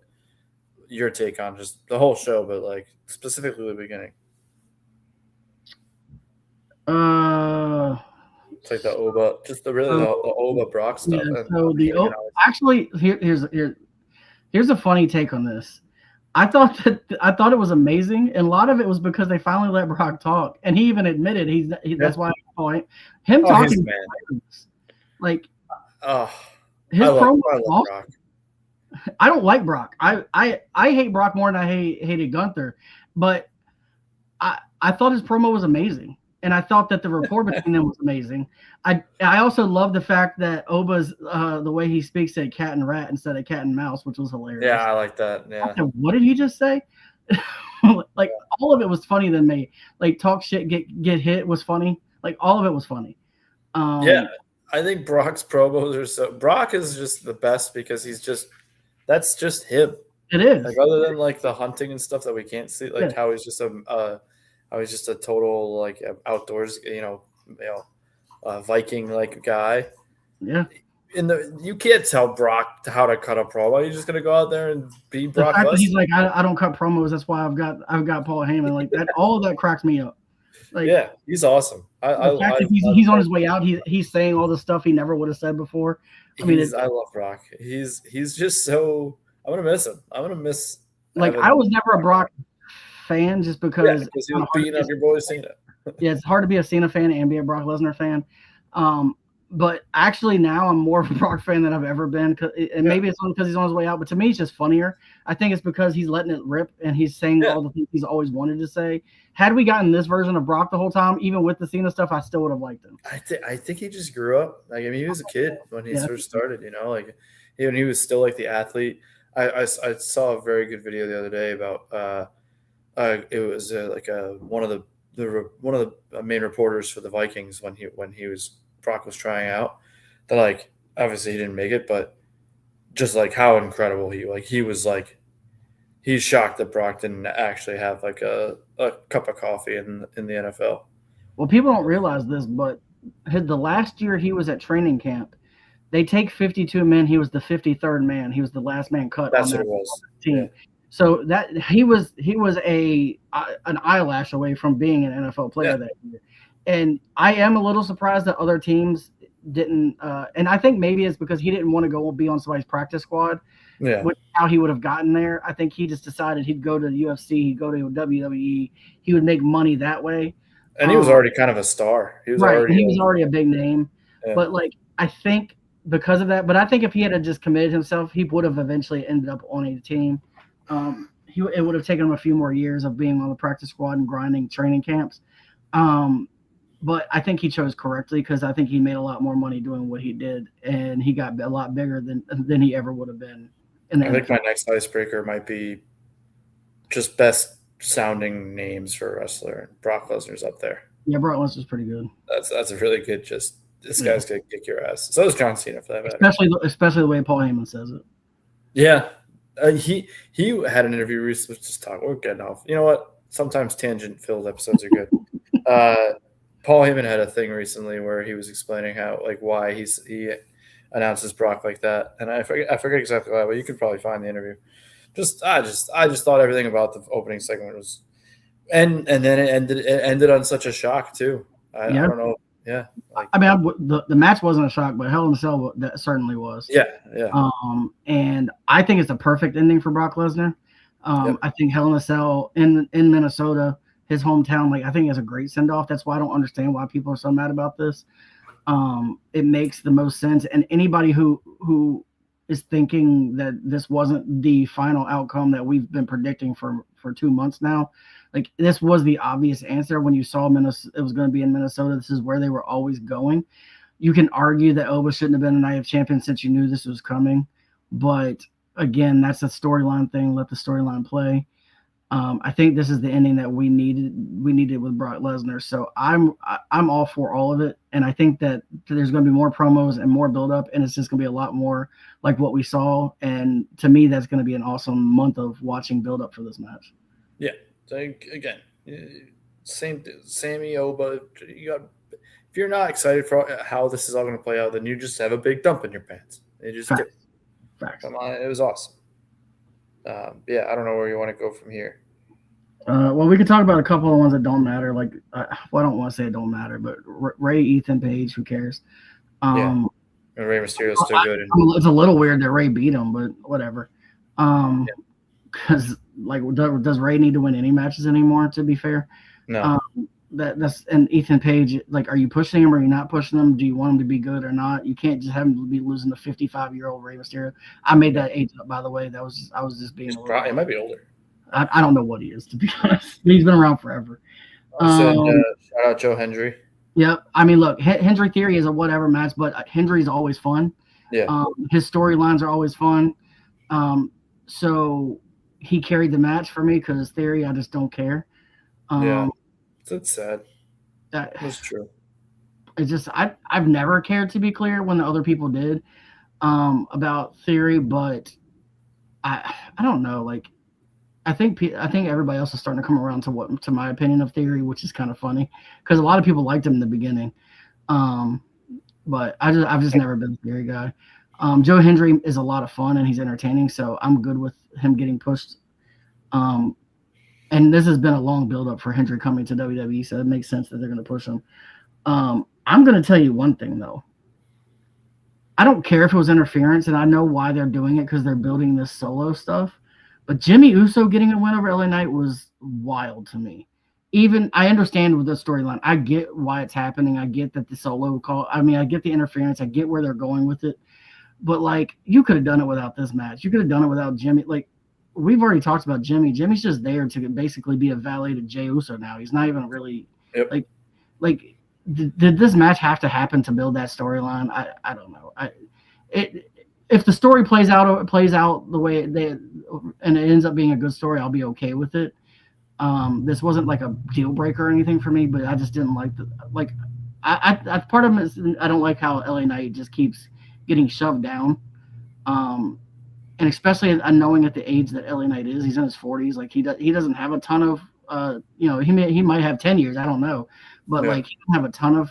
your take on just the whole show, but like specifically the beginning. It's like the Oba, just the Oba Brock stuff. Yeah, so actually here's a funny take on this. I thought it was amazing, and a lot of it was because they finally let Brock talk, and he even admitted that's why I call him talking. Like, Oh, His I promo love was Brock. awesome. I don't like Brock. I hate Brock more than I hated Gunther, but I thought his promo was amazing, and I thought that the rapport between them was amazing. I also love the fact that Oba's the way he speaks said cat and rat instead of cat and mouse, which was hilarious. Yeah, I like that. Yeah. Said, what did he just say? Like all of it was funny than me. Like talk shit, get hit was funny. Like all of it was funny. Yeah, I think Brock's promos are so. Brock is just the best because that's just him. It is. Like other than like the hunting and stuff that we can't see, like how he's just a total like outdoors, Viking like guy. Yeah. You can't tell Brock how to cut a promo. You're just gonna go out there and be Brock Lesnar. He's like, I don't cut promos. That's why I've got Paul Heyman. Like that, all of that cracks me up. Like, yeah, he's awesome. He's on his way out. He's saying all the stuff he never would have said before. I love Brock. He's just so. I'm gonna miss him. I'm gonna miss. Like I was never a Brock fan just because he was beating up your boy Cena. Yeah, it's hard to be a Cena fan and be a Brock Lesnar fan. But actually now I'm more of a Brock fan than I've ever been. And maybe it's because he's on his way out. But to me, it's just funnier. I think it's because he's letting it rip and he's saying all the things he's always wanted to say. Had we gotten this version of Brock the whole time, even with the Cena stuff, I still would have liked him. I think he just grew up. Like, I mean, he was a kid when he first started, like when he was still like the athlete. I saw a very good video the other day about it was one of the main reporters for the Vikings when Brock was trying out. That like obviously he didn't make it, but just like how incredible he's shocked that Brock didn't actually have like a cup of coffee in the NFL. Well, people don't realize this, but the last year he was at training camp, they take 52 men. He was the 53rd man. He was the last man cut. That's what it was. Team. Yeah. So that he was an eyelash away from being an NFL player that year. And I am a little surprised that other teams didn't. And I think maybe it's because he didn't want to go be on somebody's practice squad. Yeah. How he would have gotten there. I think he just decided he'd go to the UFC, he'd go to WWE, he would make money that way. And he was already kind of a star. He was already a big name. Yeah. But like I think because of that, but I think if he had just committed himself, he would have eventually ended up on a team. It would have taken him a few more years of being on the practice squad and grinding training camps. But I think he chose correctly because I think he made a lot more money doing what he did, and he got a lot bigger than he ever would have been. I think my next icebreaker might be just best sounding names for a wrestler. Brock Lesnar's up there. Yeah, Brock Lesnar's pretty good. That's a really good. This guy's gonna kick your ass. So is John Cena for that matter. Especially the way Paul Heyman says it. Yeah, he had an interview recently. Just talk. We're getting off. You know what? Sometimes tangent-filled episodes are good. Paul Heyman had a thing recently where he was explaining how why he announces Brock like that, and I forget exactly why, but you could probably find the interview. I just thought everything about the opening segment was, and then it ended on such a shock too. I don't know. Yeah, I mean, the match wasn't a shock, but Hell in a Cell that certainly was. Yeah. And I think it's a perfect ending for Brock Lesnar. I think Hell in a Cell in Minnesota, his hometown, I think it's a great send off. That's why I don't understand why people are so mad about this. It makes the most sense, and anybody who is thinking that this wasn't the final outcome that we've been predicting for 2 months now. This was the obvious answer when you saw Minnesota, it was going to be in Minnesota. This is where they were always going. You can argue that Oba shouldn't have been a Night of Champions since you knew this was coming. But again, that's a storyline thing. Let the storyline play. I think this is the ending that we needed with Brock Lesnar. So I'm all for all of it. And I think that there's going to be more promos and more buildup, and it's just going to be a lot more like what we saw. And to me, that's going to be an awesome month of watching buildup for this match. Yeah. So again, same Sammy Oba. If you're not excited for how this is all going to play out, then you just have a big dump in your pants. Facts. Come on, it was awesome. I don't know where you want to go from here. Well, we could talk about a couple of ones that don't matter. I don't want to say it don't matter, but Ray, Ethan Page, who cares? And Rey Mysterio's still good. It's a little weird that Ray beat him, but whatever. Because does Ray need to win any matches anymore? To be fair, no. That's and Ethan Page. Like, are you pushing him or are you not pushing him? Do you want him to be good or not? You can't just have him be losing to 55-year-old Rey Mysterio. I made that age up, by the way. I was just being He's a little. probably, he might be older. I don't know what he is, to be honest. He's been around forever. I said, Um, shout out Joe Hendry. yeah, I mean, look, Hendry Theory is a whatever match, but Hendry's always fun. Yeah. His storylines are always fun. So he carried the match for me because Theory, I just don't care. Yeah. That's sad. That, That's true. it's just I've never cared, to be clear, when the other people did about Theory, but I don't know. Like, I think everybody else is starting to come around to my opinion of Theory, which is kind of funny because a lot of people liked him in the beginning. But I've just never been a Theory guy. Joe Hendry is a lot of fun and he's entertaining, so I'm good with him getting pushed. And this has been a long build up for Hendry coming to WWE, so it makes sense that they're going to push him. I'm going to tell you one thing though. I don't care if it was interference, and I know why they're doing it because they're building this solo stuff. But Jimmy Uso getting a win over LA Knight was wild to me. Even I understand with the storyline. I get why it's happening. I get that the solo call. I mean, I get the interference. I get where they're going with it. But like, you could have done it without this match. You could have done it without Jimmy. Like, we've already talked about Jimmy. Jimmy's just there to basically be a valet to Jey Uso now. He's not even really like. Did this match have to happen to build that storyline? I don't know. If the story plays out the way and it ends up being a good story, I'll be okay with it. This wasn't like a deal breaker or anything for me, but I just didn't like I part of it is I don't like how LA Knight just keeps getting shoved down. And especially knowing at the age that LA Knight is, he's in his 40s. Like he doesn't have a ton of he might have 10 years, I don't know, but like he doesn't have a ton of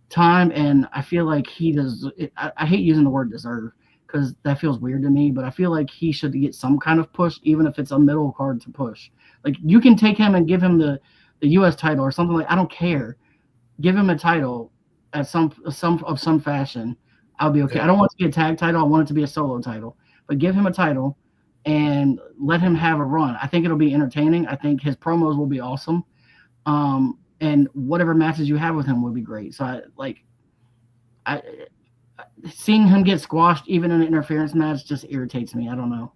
time, and I feel like he does. I hate using the word deserve because that feels weird to me, but I feel like he should get some kind of push, even if it's a middle card to push. Like, you can take him and give him the U.S. title or something like. I don't care. Give him a title at some fashion. I'll be okay. Yeah. I don't want it to be a tag title. I want it to be a solo title. But give him a title and let him have a run. I think it'll be entertaining. I think his promos will be awesome. And whatever matches you have with him will be great. So I seeing him get squashed even in an interference match just irritates me. I don't know.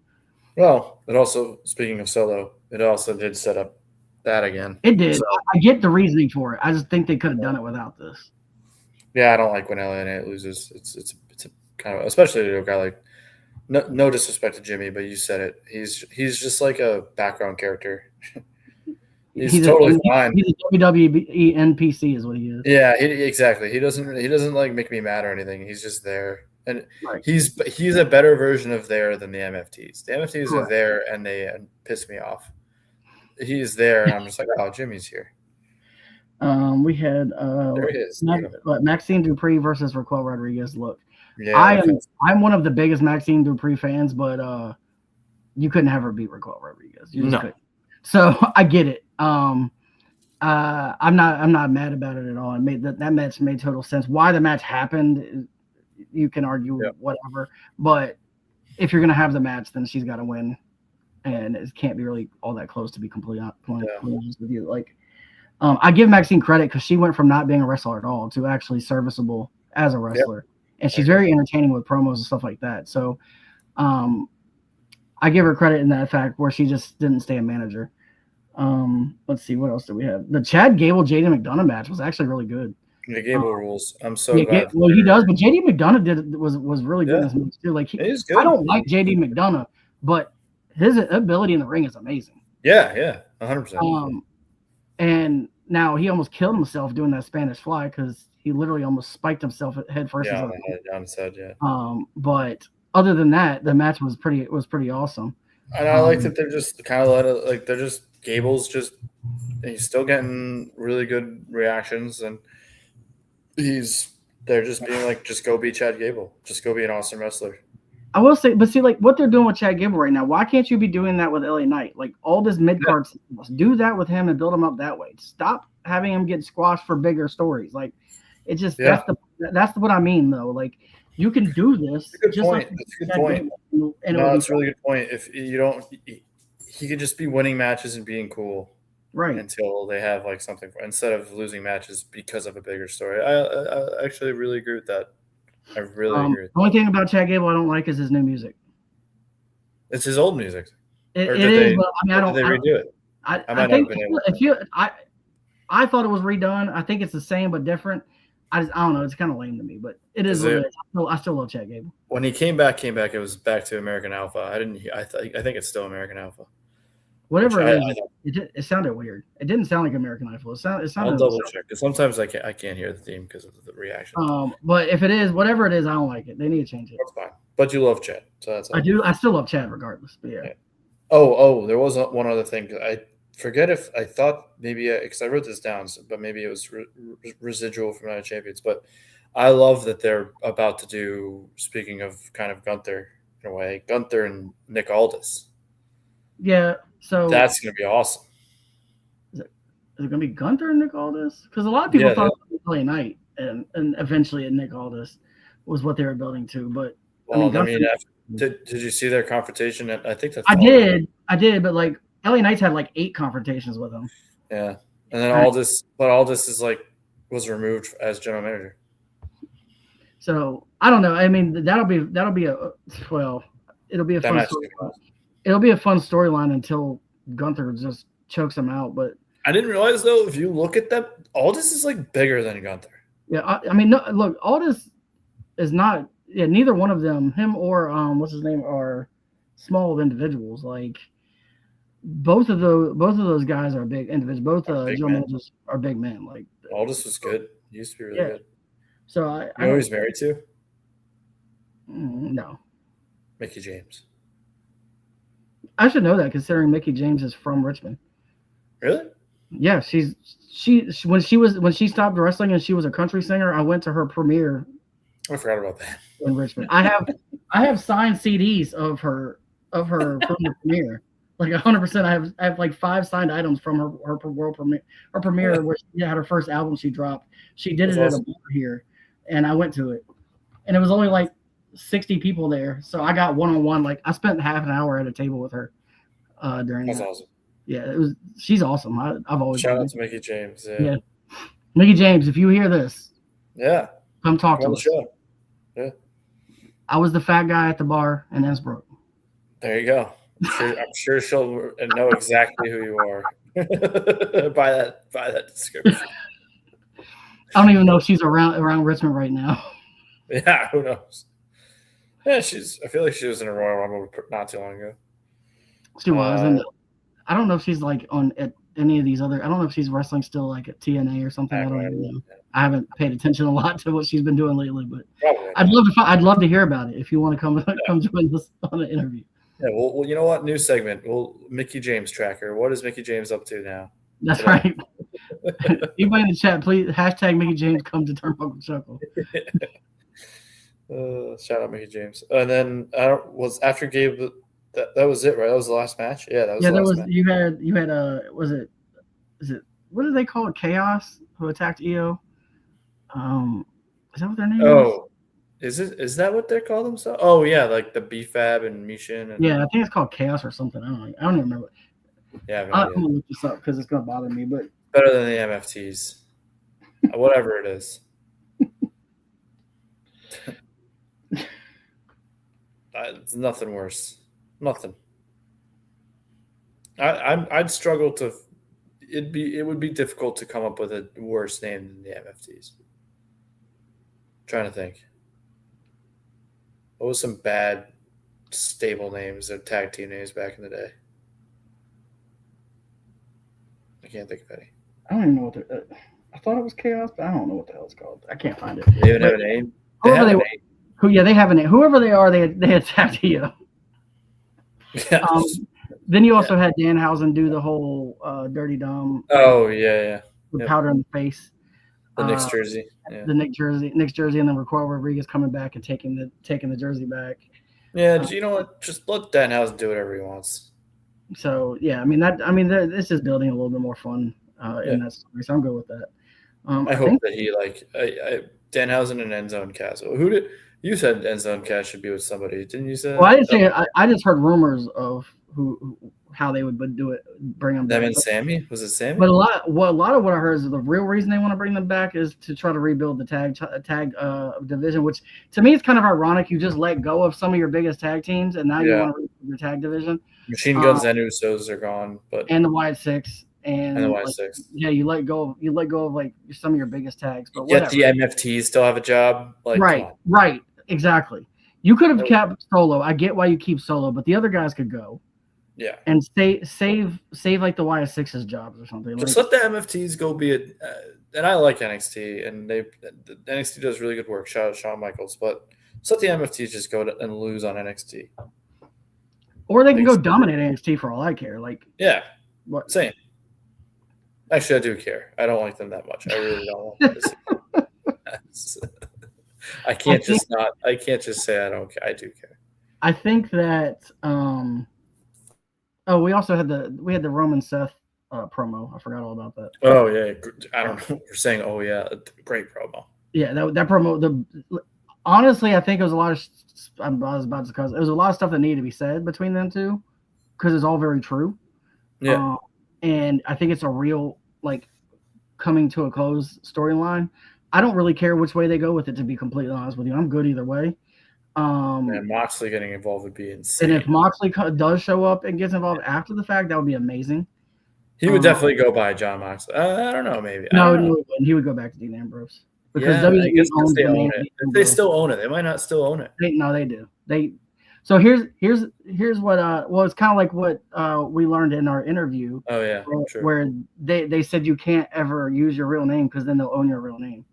Well, it also, speaking of solo, it also did set up that again. It did. So, I get the reasoning for it. I just think they could have done it without this. Yeah, I don't like when LA Knight loses. It's a kind of, especially to a guy like, no disrespect to Jimmy, but you said it. He's just like a background character. He's totally fine. He's a WWE NPC is what he is. Yeah, exactly. He doesn't like make me mad or anything. He's just there. And right. He's a better version of there than the MFTs. The MFTs are there and they piss me off. He's there and I'm just like, oh, Jimmy's here. We had there he is. Maxine Dupree versus Raquel Rodriguez. Look, yeah, I'm one of the biggest Maxine Dupree fans, but you couldn't have her beat Raquel Rodriguez. You just couldn't. So I get it. I'm not mad about it at all. It made that match made total sense. Why the match happened, you can argue whatever. But if you're gonna have the match, then she's got to win, and it can't be really all that close to be completely honest with you. Like, I give Maxine credit because she went from not being a wrestler at all to actually serviceable as a wrestler, and she's very entertaining with promos and stuff like that. So, I give her credit in that fact where she just didn't stay a manager. Let's see, what else do we have? The Chad Gable JD McDonough match was actually really good. Yeah, Gable rules. I'm so glad. Well, he does, but JD McDonough was really good in this match too. Like, he's good. I don't like JD McDonough, but his ability in the ring is amazing. Yeah, 100%. And now he almost killed himself doing that Spanish fly because he literally almost spiked himself head first. Yeah, on his head, yeah. But other than that, the match was pretty awesome. And I like that they're just kind of they're just Gable's just he's still getting really good reactions, and they're just being like, just go be Chad Gable, just go be an awesome wrestler. I will say, but see, like what they're doing with Chad Gable right now, why can't you be doing that with LA Knight? Like all this mid card, do that with him and build him up that way. Stop having him get squashed for bigger stories. Like it just that's what I mean though. Like you can do this. That's a good point. That's a good point. That's a really good point. If you don't, he could just be winning matches and being cool. Right. until they have like something instead of losing matches because of a bigger story. I actually really agree with that. I really agree. The only thing about Chad Gable I don't like is his new music. It's his old music, or It is, but I mean, did they redo it? I I might not have think been able. I thought it was redone. I think it's the same but different. I don't know. It's kind of lame to me, but it is what it is. I still love Chad Gable. When he came back, it was back to American Alpha. I think it's still American Alpha. Whatever it is, it sounded weird. It didn't sound like American Idol. It sounded. I'll double check because sometimes I can't hear the theme because of the reaction. But if it is whatever it is, I don't like it. They need to change it. That's fine. But you love Chad, so that's. I do. I still love Chad regardless. But yeah. Oh, there was one other thing. I forget if I thought maybe because I wrote this down, but maybe it was residual from Night of Champions. But I love that they're about to do. Speaking of kind of Gunther in a way, Gunther and Nick Aldis. Yeah. So that's going to be awesome. Is it going to be Gunther and Nick Aldis? Because a lot of people thought it was LA Knight, and eventually Nick Aldis was what they were building to. But did you see their confrontation? I think that's. I did, but like LA Knights had like 8 confrontations with him. Yeah, and then Aldis is was removed as general manager. So I don't know. I mean, that'll be it'll be a fun storyline. It'll be a fun storyline until Gunther just chokes him out. But I didn't realize though, if you look at them, Aldis is like bigger than Gunther. Yeah, I mean, no, look, Aldis is not. Yeah, neither one of them, him or what's his name, are small individuals. Like both of those guys are big individuals. Both general managers are big men. Like Aldis was good. He used to be really good. So you know who he's married to? No. Mickie James. I should know that considering Mickie James is from Richmond. Really? Yeah, she when she stopped wrestling and she was a country singer, I went to her premiere. I forgot about that. In Richmond. I have signed CDs of her from the premiere. Like 100%. I have like 5 signed items from her world premiere. Her premiere where she had her first album she dropped. She did it at a bar here, and I went to it. And it was only like 60 people there. So I got one-on-one. Like I spent half an hour at a table with her during that. That's awesome. Yeah, she's awesome. I've always shout out to Mickie James. Yeah. Mickie James, if you hear this, come talk to us. Yeah. I was the fat guy at the bar in Innsbruck. There you go. I'm sure she'll know exactly who you are by that description. I don't even know if she's around Richmond right now. Yeah, who knows? Yeah, I feel like she was in a Royal Rumble not too long ago. She was, and I don't know if she's like at any of these other. I don't know if she's wrestling still like at TNA or something. I don't even know. I haven't paid attention a lot to what she's been doing lately, but I'd love to hear about it. If you want to come join us on an interview. Yeah, well, you know what? New segment. Mickie James tracker. What is Mickie James up to now? That's right. Anybody in the chat, please hashtag Mickie James come to Turnbuckle Chuckle. Shout out Mickie James. And then was after Gabe. That was it, right? That was the last match. Yeah, that was. Yeah, the last match. You had was it what did they call it? Chaos who attacked EO. Is that what their name is? Is that what they call themselves? Oh yeah, like the BFAB and Mishin. Yeah, I think it's called Chaos or something. I don't even remember. Yeah, I'm gonna look this up because it's gonna bother me. But better than the MFTs, whatever it is. It's nothing worse. Nothing. I'd struggle to. It would be difficult to come up with a worse name than the MFTs. Trying to think. What was some bad stable names or tag team names back in the day? I can't think of any. I don't even know what I thought it was Chaos, but I don't know what the hell it's called. I can't find it. They even have a name? They have a name. They have a name. Whoever they are, they attacked EO. Yeah. Then you also had Danhausen do the whole Dirty Dumb. Oh yeah. The powder in the face. The Knicks jersey. Yeah. The Knicks jersey, and then Raquel Rodriguez coming back and taking the jersey back. Yeah, you know what? Just let Danhausen do whatever he wants. So yeah, this is building a little bit more fun in that story. So I'm good with that. I hope that he Danhausen and Endzone Cass. You said Endzone Cass should be with somebody, didn't you say? Well, I didn't say it. I just heard rumors of how they would do it, bring them Them back. and Sammy? Was it Sammy? But a lot of what I heard is the real reason they want to bring them back is to try to rebuild the tag division, which to me is kind of ironic. You just let go of some of your biggest tag teams, and now you want to rebuild your tag division. Machine Guns and Usos are gone, but and the White Six and the White Six. Yeah, you let go of like some of your biggest tags, but yet the MFTs still have a job. Like, right, exactly. You could have kept Solo. I get why you keep Solo, but the other guys could go. Yeah, and save like the YS6's jobs or something. Just let the MFTs go be it. And I like NXT, and the NXT does really good work. Shout out Shawn Michaels, but just let the MFTs just go and lose on NXT, or they can go dominate NXT for all I care. Like, yeah, same. Actually, I do care. I don't like them that much. I really don't want them to see. I can't just say I don't care. I do care. I think that. Oh, we also had the Roman Seth promo. I forgot all about that. Oh yeah, I don't know. We're saying, oh yeah, great promo. Yeah, that promo. Honestly, I think it was a lot of. I was about to cause. It was a lot of stuff that needed to be said between them two, because it's all very true. Yeah, and I think it's a real coming to a close storyline. I don't really care which way they go with it. To be completely honest with you, I'm good either way. And Moxley getting involved would be insane. And if Moxley does show up and gets involved after the fact, that would be amazing. He would definitely go by John Moxley. I don't know, maybe. No, he would go back to Dean Ambrose because WWE owns they own it. They still own it. They might not still own it. No, they do. So here's what it's kind of like what we learned in our interview. Oh yeah, where they said you can't ever use your real name because then they'll own your real name.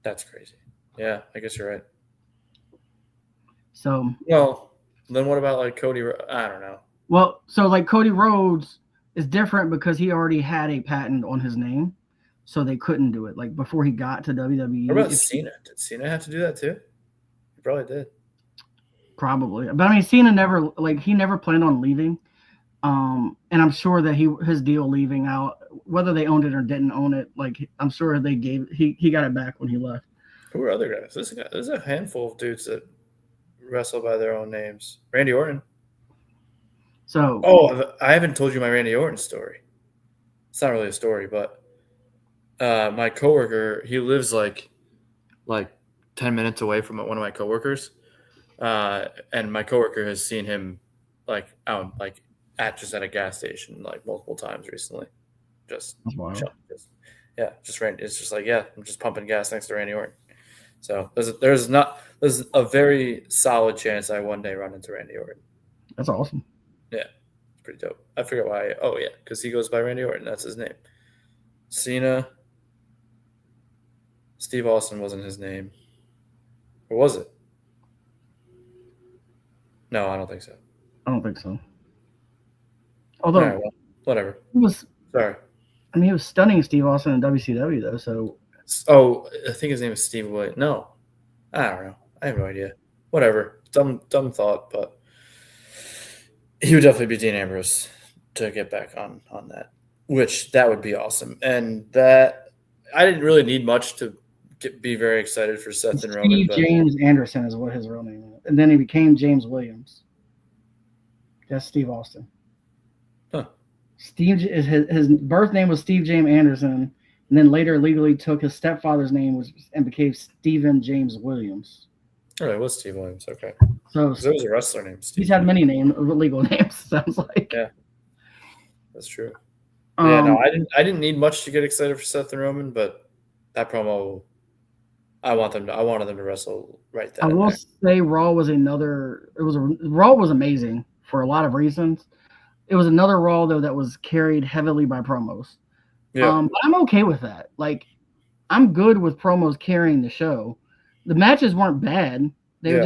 That's crazy. Yeah, I guess you're right. So well, then what about like Cody? I don't know. Well, so like Cody Rhodes is different because he already had a patent on his name, so they couldn't do it. Like before he got to WWE. What about Cena? Did Cena have to do that too? He probably did. Probably, but I mean, Cena never planned on leaving, and I'm sure that his deal leaving out, whether they owned it or didn't own it, like I'm sure he got it back when he left. Who are other guys? There's a handful of dudes that wrestle by their own names. Randy Orton. So, I haven't told you my Randy Orton story. It's not really a story, but my coworker, he lives like 10 minutes away from one of my coworkers, and my coworker has seen him at a gas station like multiple times recently. Just Randy. It's just like, yeah, I'm just pumping gas next to Randy Orton. So there's a very solid chance I one day run into Randy Orton. That's awesome. Yeah, it's pretty dope. I forget why. Oh yeah, because he goes by Randy Orton. That's his name. Cena. Steve Austin wasn't his name. Or was it? No, I don't think so. I don't think so. Although, right, well, whatever. Sorry. I mean, he was stunning Steve Austin in WCW though. So. Oh, I think his name is Steve Williams. No, I don't know. I have no idea. Whatever. Dumb thought, but he would definitely be Dean Ambrose to get back on that, which that would be awesome. And that I didn't really need much to be very excited for Seth and Roman. James Anderson is what his real name is, and then he became James Williams. That's Steve Austin. Huh. Steve is his birth name was Steve James Anderson. And then later legally took his stepfather's name and became Stephen James Williams. Oh, it was Steve Williams. Okay. So there was a wrestler named Steve. He's had many legal names, sounds like. Yeah. That's true. Yeah, no, I didn't need much to get excited for Seth and Roman, but that promo, I wanted them to wrestle right there. I will say Raw was Raw was amazing for a lot of reasons. It was another Raw though that was carried heavily by promos. Yeah. But I'm okay with that. Like, I'm good with promos carrying the show. The matches weren't bad. They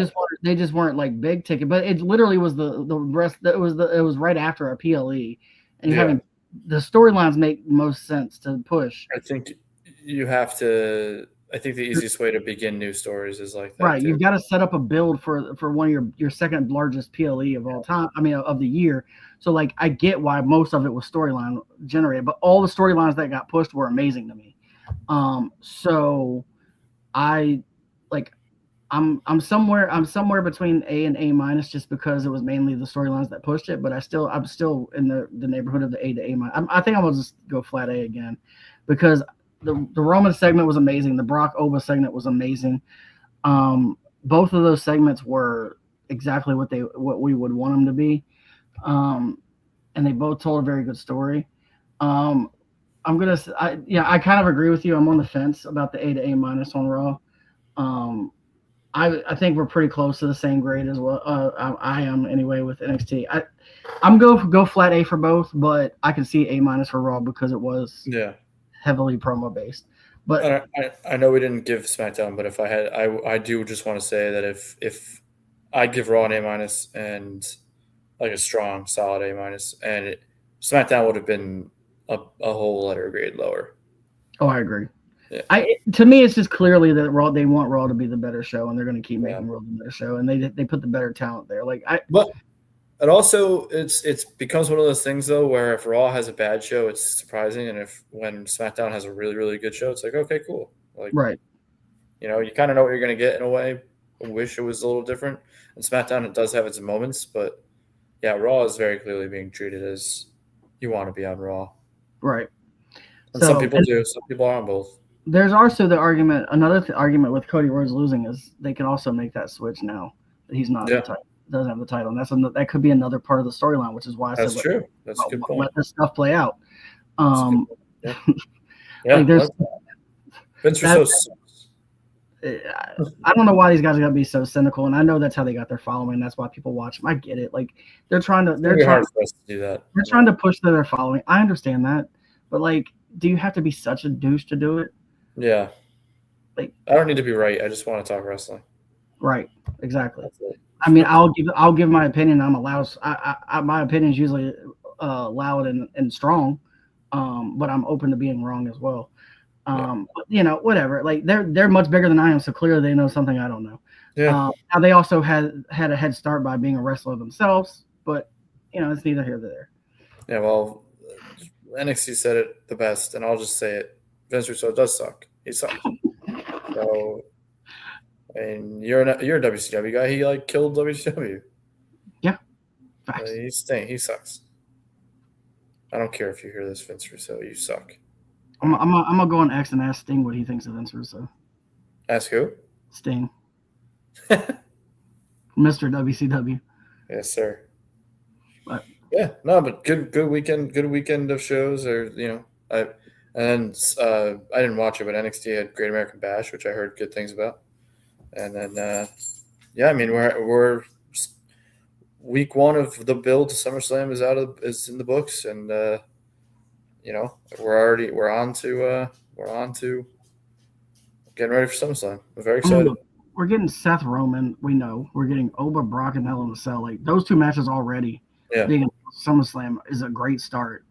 just weren't like big ticket. But it literally was the rest. It was right after a PLE, and having the storylines make most sense to push. I think you have to. I think the easiest way to begin new stories is like that. Right. You've got to set up a build for one of your second largest PLE of all time. I mean, of the year. So, like, I get why most of it was storyline generated, but all the storylines that got pushed were amazing to me. So I I'm somewhere between A and A minus just because it was mainly the storylines that pushed it, but I'm still in the neighborhood of the A to A minus. I think I'm gonna just go flat A again because the Roman segment was amazing. The Brock Oba segment was amazing. Both of those segments were exactly what we would want them to be, um, and they both told a very good story. Um, I kind of agree with you. I'm on the fence about the A to A minus on Raw. Um, I think we're pretty close to the same grade as well. I am anyway with NXT. I'm go flat A for both, but I can see A minus for Raw because it was Yeah. heavily promo based. But I know we didn't give SmackDown, but if I had, I do just want to say that if I give Raw an A minus and like a strong, solid A minus, and SmackDown would have been a whole letter grade lower. oh, I agree. Yeah. To me, it's just clearly that Raw they want Raw to be the better show, and they're going to keep making Yeah. Raw the better show, and they put the better talent there. But it also it becomes one of those things though where if Raw has a bad show, it's surprising, and if when SmackDown has a really really good show, it's like okay, cool. Like right. you know, you kind of know what you're going to get in a way. I wish it was a little different. And SmackDown it does have its moments, but yeah, Raw is very clearly being treated as you want to be on Raw. Right. And some people do. Some people are on both. There's also the argument. Another argument with Cody Rhodes losing is they can also make that switch now that he's not doesn't have the title, and that could be another part of the storyline, which is why I that's said true. That's a good point. Let this stuff play out. Yeah, like Vince Russo. I don't know why these guys are gonna be so cynical, and I know that's how they got their following. That's why people watch them. I get it. Like they're trying to hard for us to do that. They're trying to push their following. I understand that, but like, do you have to be such a douche to do it? Yeah. Like I don't need to be right. I just want to talk wrestling. Right. Exactly. I mean, I'll give my opinion. I'm allowed. My opinion is usually loud and strong, but I'm open to being wrong as well. But, you know, whatever. Like they're much bigger than I am, so clearly they know something I don't know. Yeah. Now they also had a head start by being a wrestler themselves, but you know, it's neither here nor there. Yeah. Well, NXT said it the best, and I'll just say it: Vince Russo does suck. He sucks. So, and you're a WCW guy. He like killed WCW. Yeah. Facts. He sucks. I don't care if you hear this, Vince Russo. You suck. I'm gonna go on X and ask Sting what he thinks of Vince Russo. Ask who? Sting. Mr. WCW. Yes, sir. But good weekend of shows. Or I didn't watch it, but NXT had Great American Bash, which I heard good things about. And then I mean we're week one of the build to SummerSlam is in the books, and we're on to getting ready for SummerSlam. I'm very excited. We're getting Seth Roman. We know we're getting Oba, Brock, and Hell in a Cell. Like those two matches already. Yeah. Being in SummerSlam is a great start.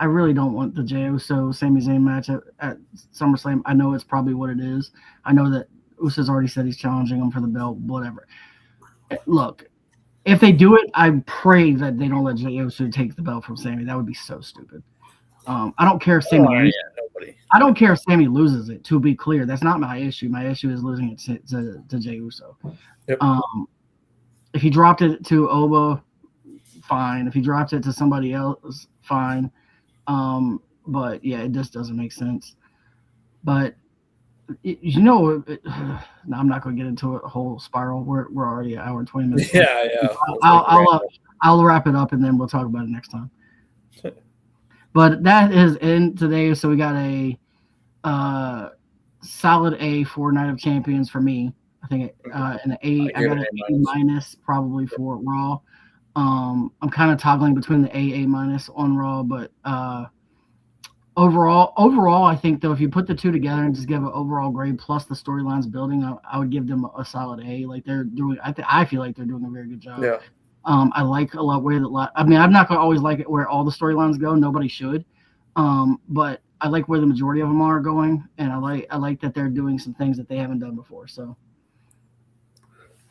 I really don't want the Jey Uso Sami Zayn match at SummerSlam. I know it's probably what it is. I know that Uso's already said he's challenging him for the belt. Whatever. Look, if they do it, I pray that they don't let Jey Uso take the belt from Sami. That would be so stupid. I don't care if Sami. I don't care if Sami loses it. To be clear, that's not my issue. My issue is losing it to Jey Uso. Yep. If he dropped it to Oba, fine. If he dropped it to somebody else, fine. But yeah, it just doesn't make sense. But no, I'm not going to get into a whole spiral. We're already an hour and 20 minutes. Yeah. I'll wrap it up and then we'll talk about it next time. But that is in today. So we got a solid A for Night of Champions for me. I think an A. I got an A minus probably for Raw. I'm kind of toggling between the A minus on Raw, but overall, I think though if you put the two together and just give an overall grade plus the storylines building, I would give them a solid A. Like they're doing, I feel like they're doing a very good job. Yeah. I like a lot where that. I mean, I'm not gonna always like it where all the storylines go. Nobody should. But I like where the majority of them are going, and I like that they're doing some things that they haven't done before. So.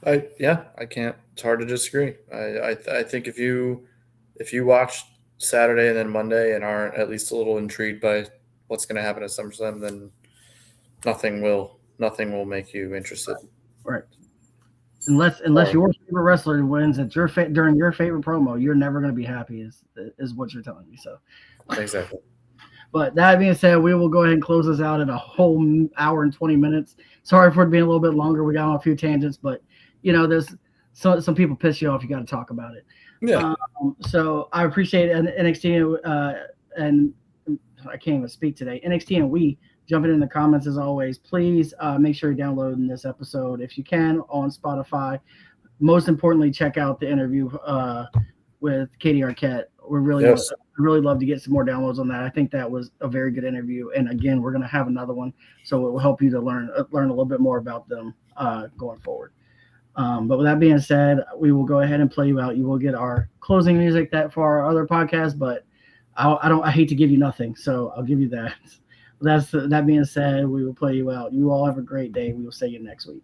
I can't. It's hard to disagree. I think if you watch Saturday and then Monday and aren't at least a little intrigued by what's going to happen at SummerSlam, then nothing will nothing will make you interested. Right. Unless your favorite wrestler wins at during your favorite promo, you're never going to be happy. Is what you're telling me. So. Exactly. But that being said, we will go ahead and close this out in a whole hour and 20 minutes. Sorry for it being a little bit longer. We got on a few tangents, but there's some people piss you off. You got to talk about it. Yeah. So I appreciate it. And NXT and I can't even speak today. NXT and we jumping in the comments as always. Please make sure you're downloading this episode if you can on Spotify. Most importantly, check out the interview with Katie Arquette. We're really love to get some more downloads on that. I think that was a very good interview. And again, we're going to have another one, so it will help you to learn a little bit more about them going forward. But with that being said, we will go ahead and play you out. You will get our closing music for our other podcast, but I hate to give you nothing, so I'll give you that. That being said, we will play you out. You all have a great day. We will see you next week.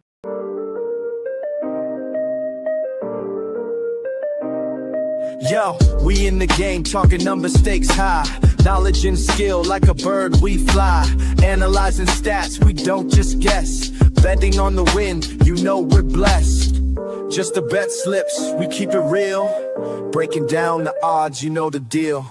Yo, we in the game, talking number stakes high. Knowledge and skill, like a bird we fly. Analyzing stats, we don't just guess. Betting on the win, we're blessed. Just the bet slips, we keep it real. Breaking down the odds, the deal.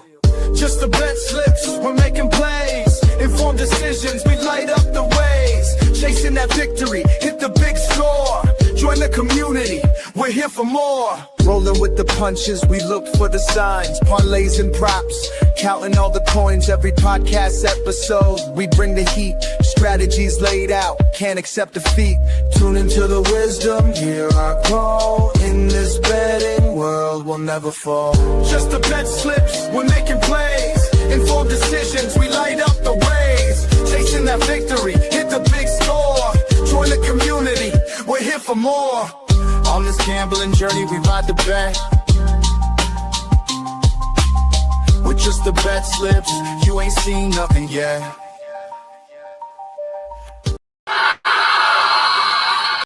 Just the bet slips, we're making plays. Informed decisions, we light up the ways. Chasing that victory, hit the big score. Join the community, we're here for more. Rolling with the punches, we look for the signs. Parlays and props, counting all the coins. Every podcast episode, we bring the heat. Strategies laid out, can't accept defeat. Tune into the wisdom, hear our call. In this betting world, we'll never fall. Just the bet slips, we're making plays. Informed decisions, we light up the ways. Chasing that victory, hit the big score. Join the community, we're here for more. On this gambling journey, we ride the bet. With just the bet slips, you ain't seen nothing yet.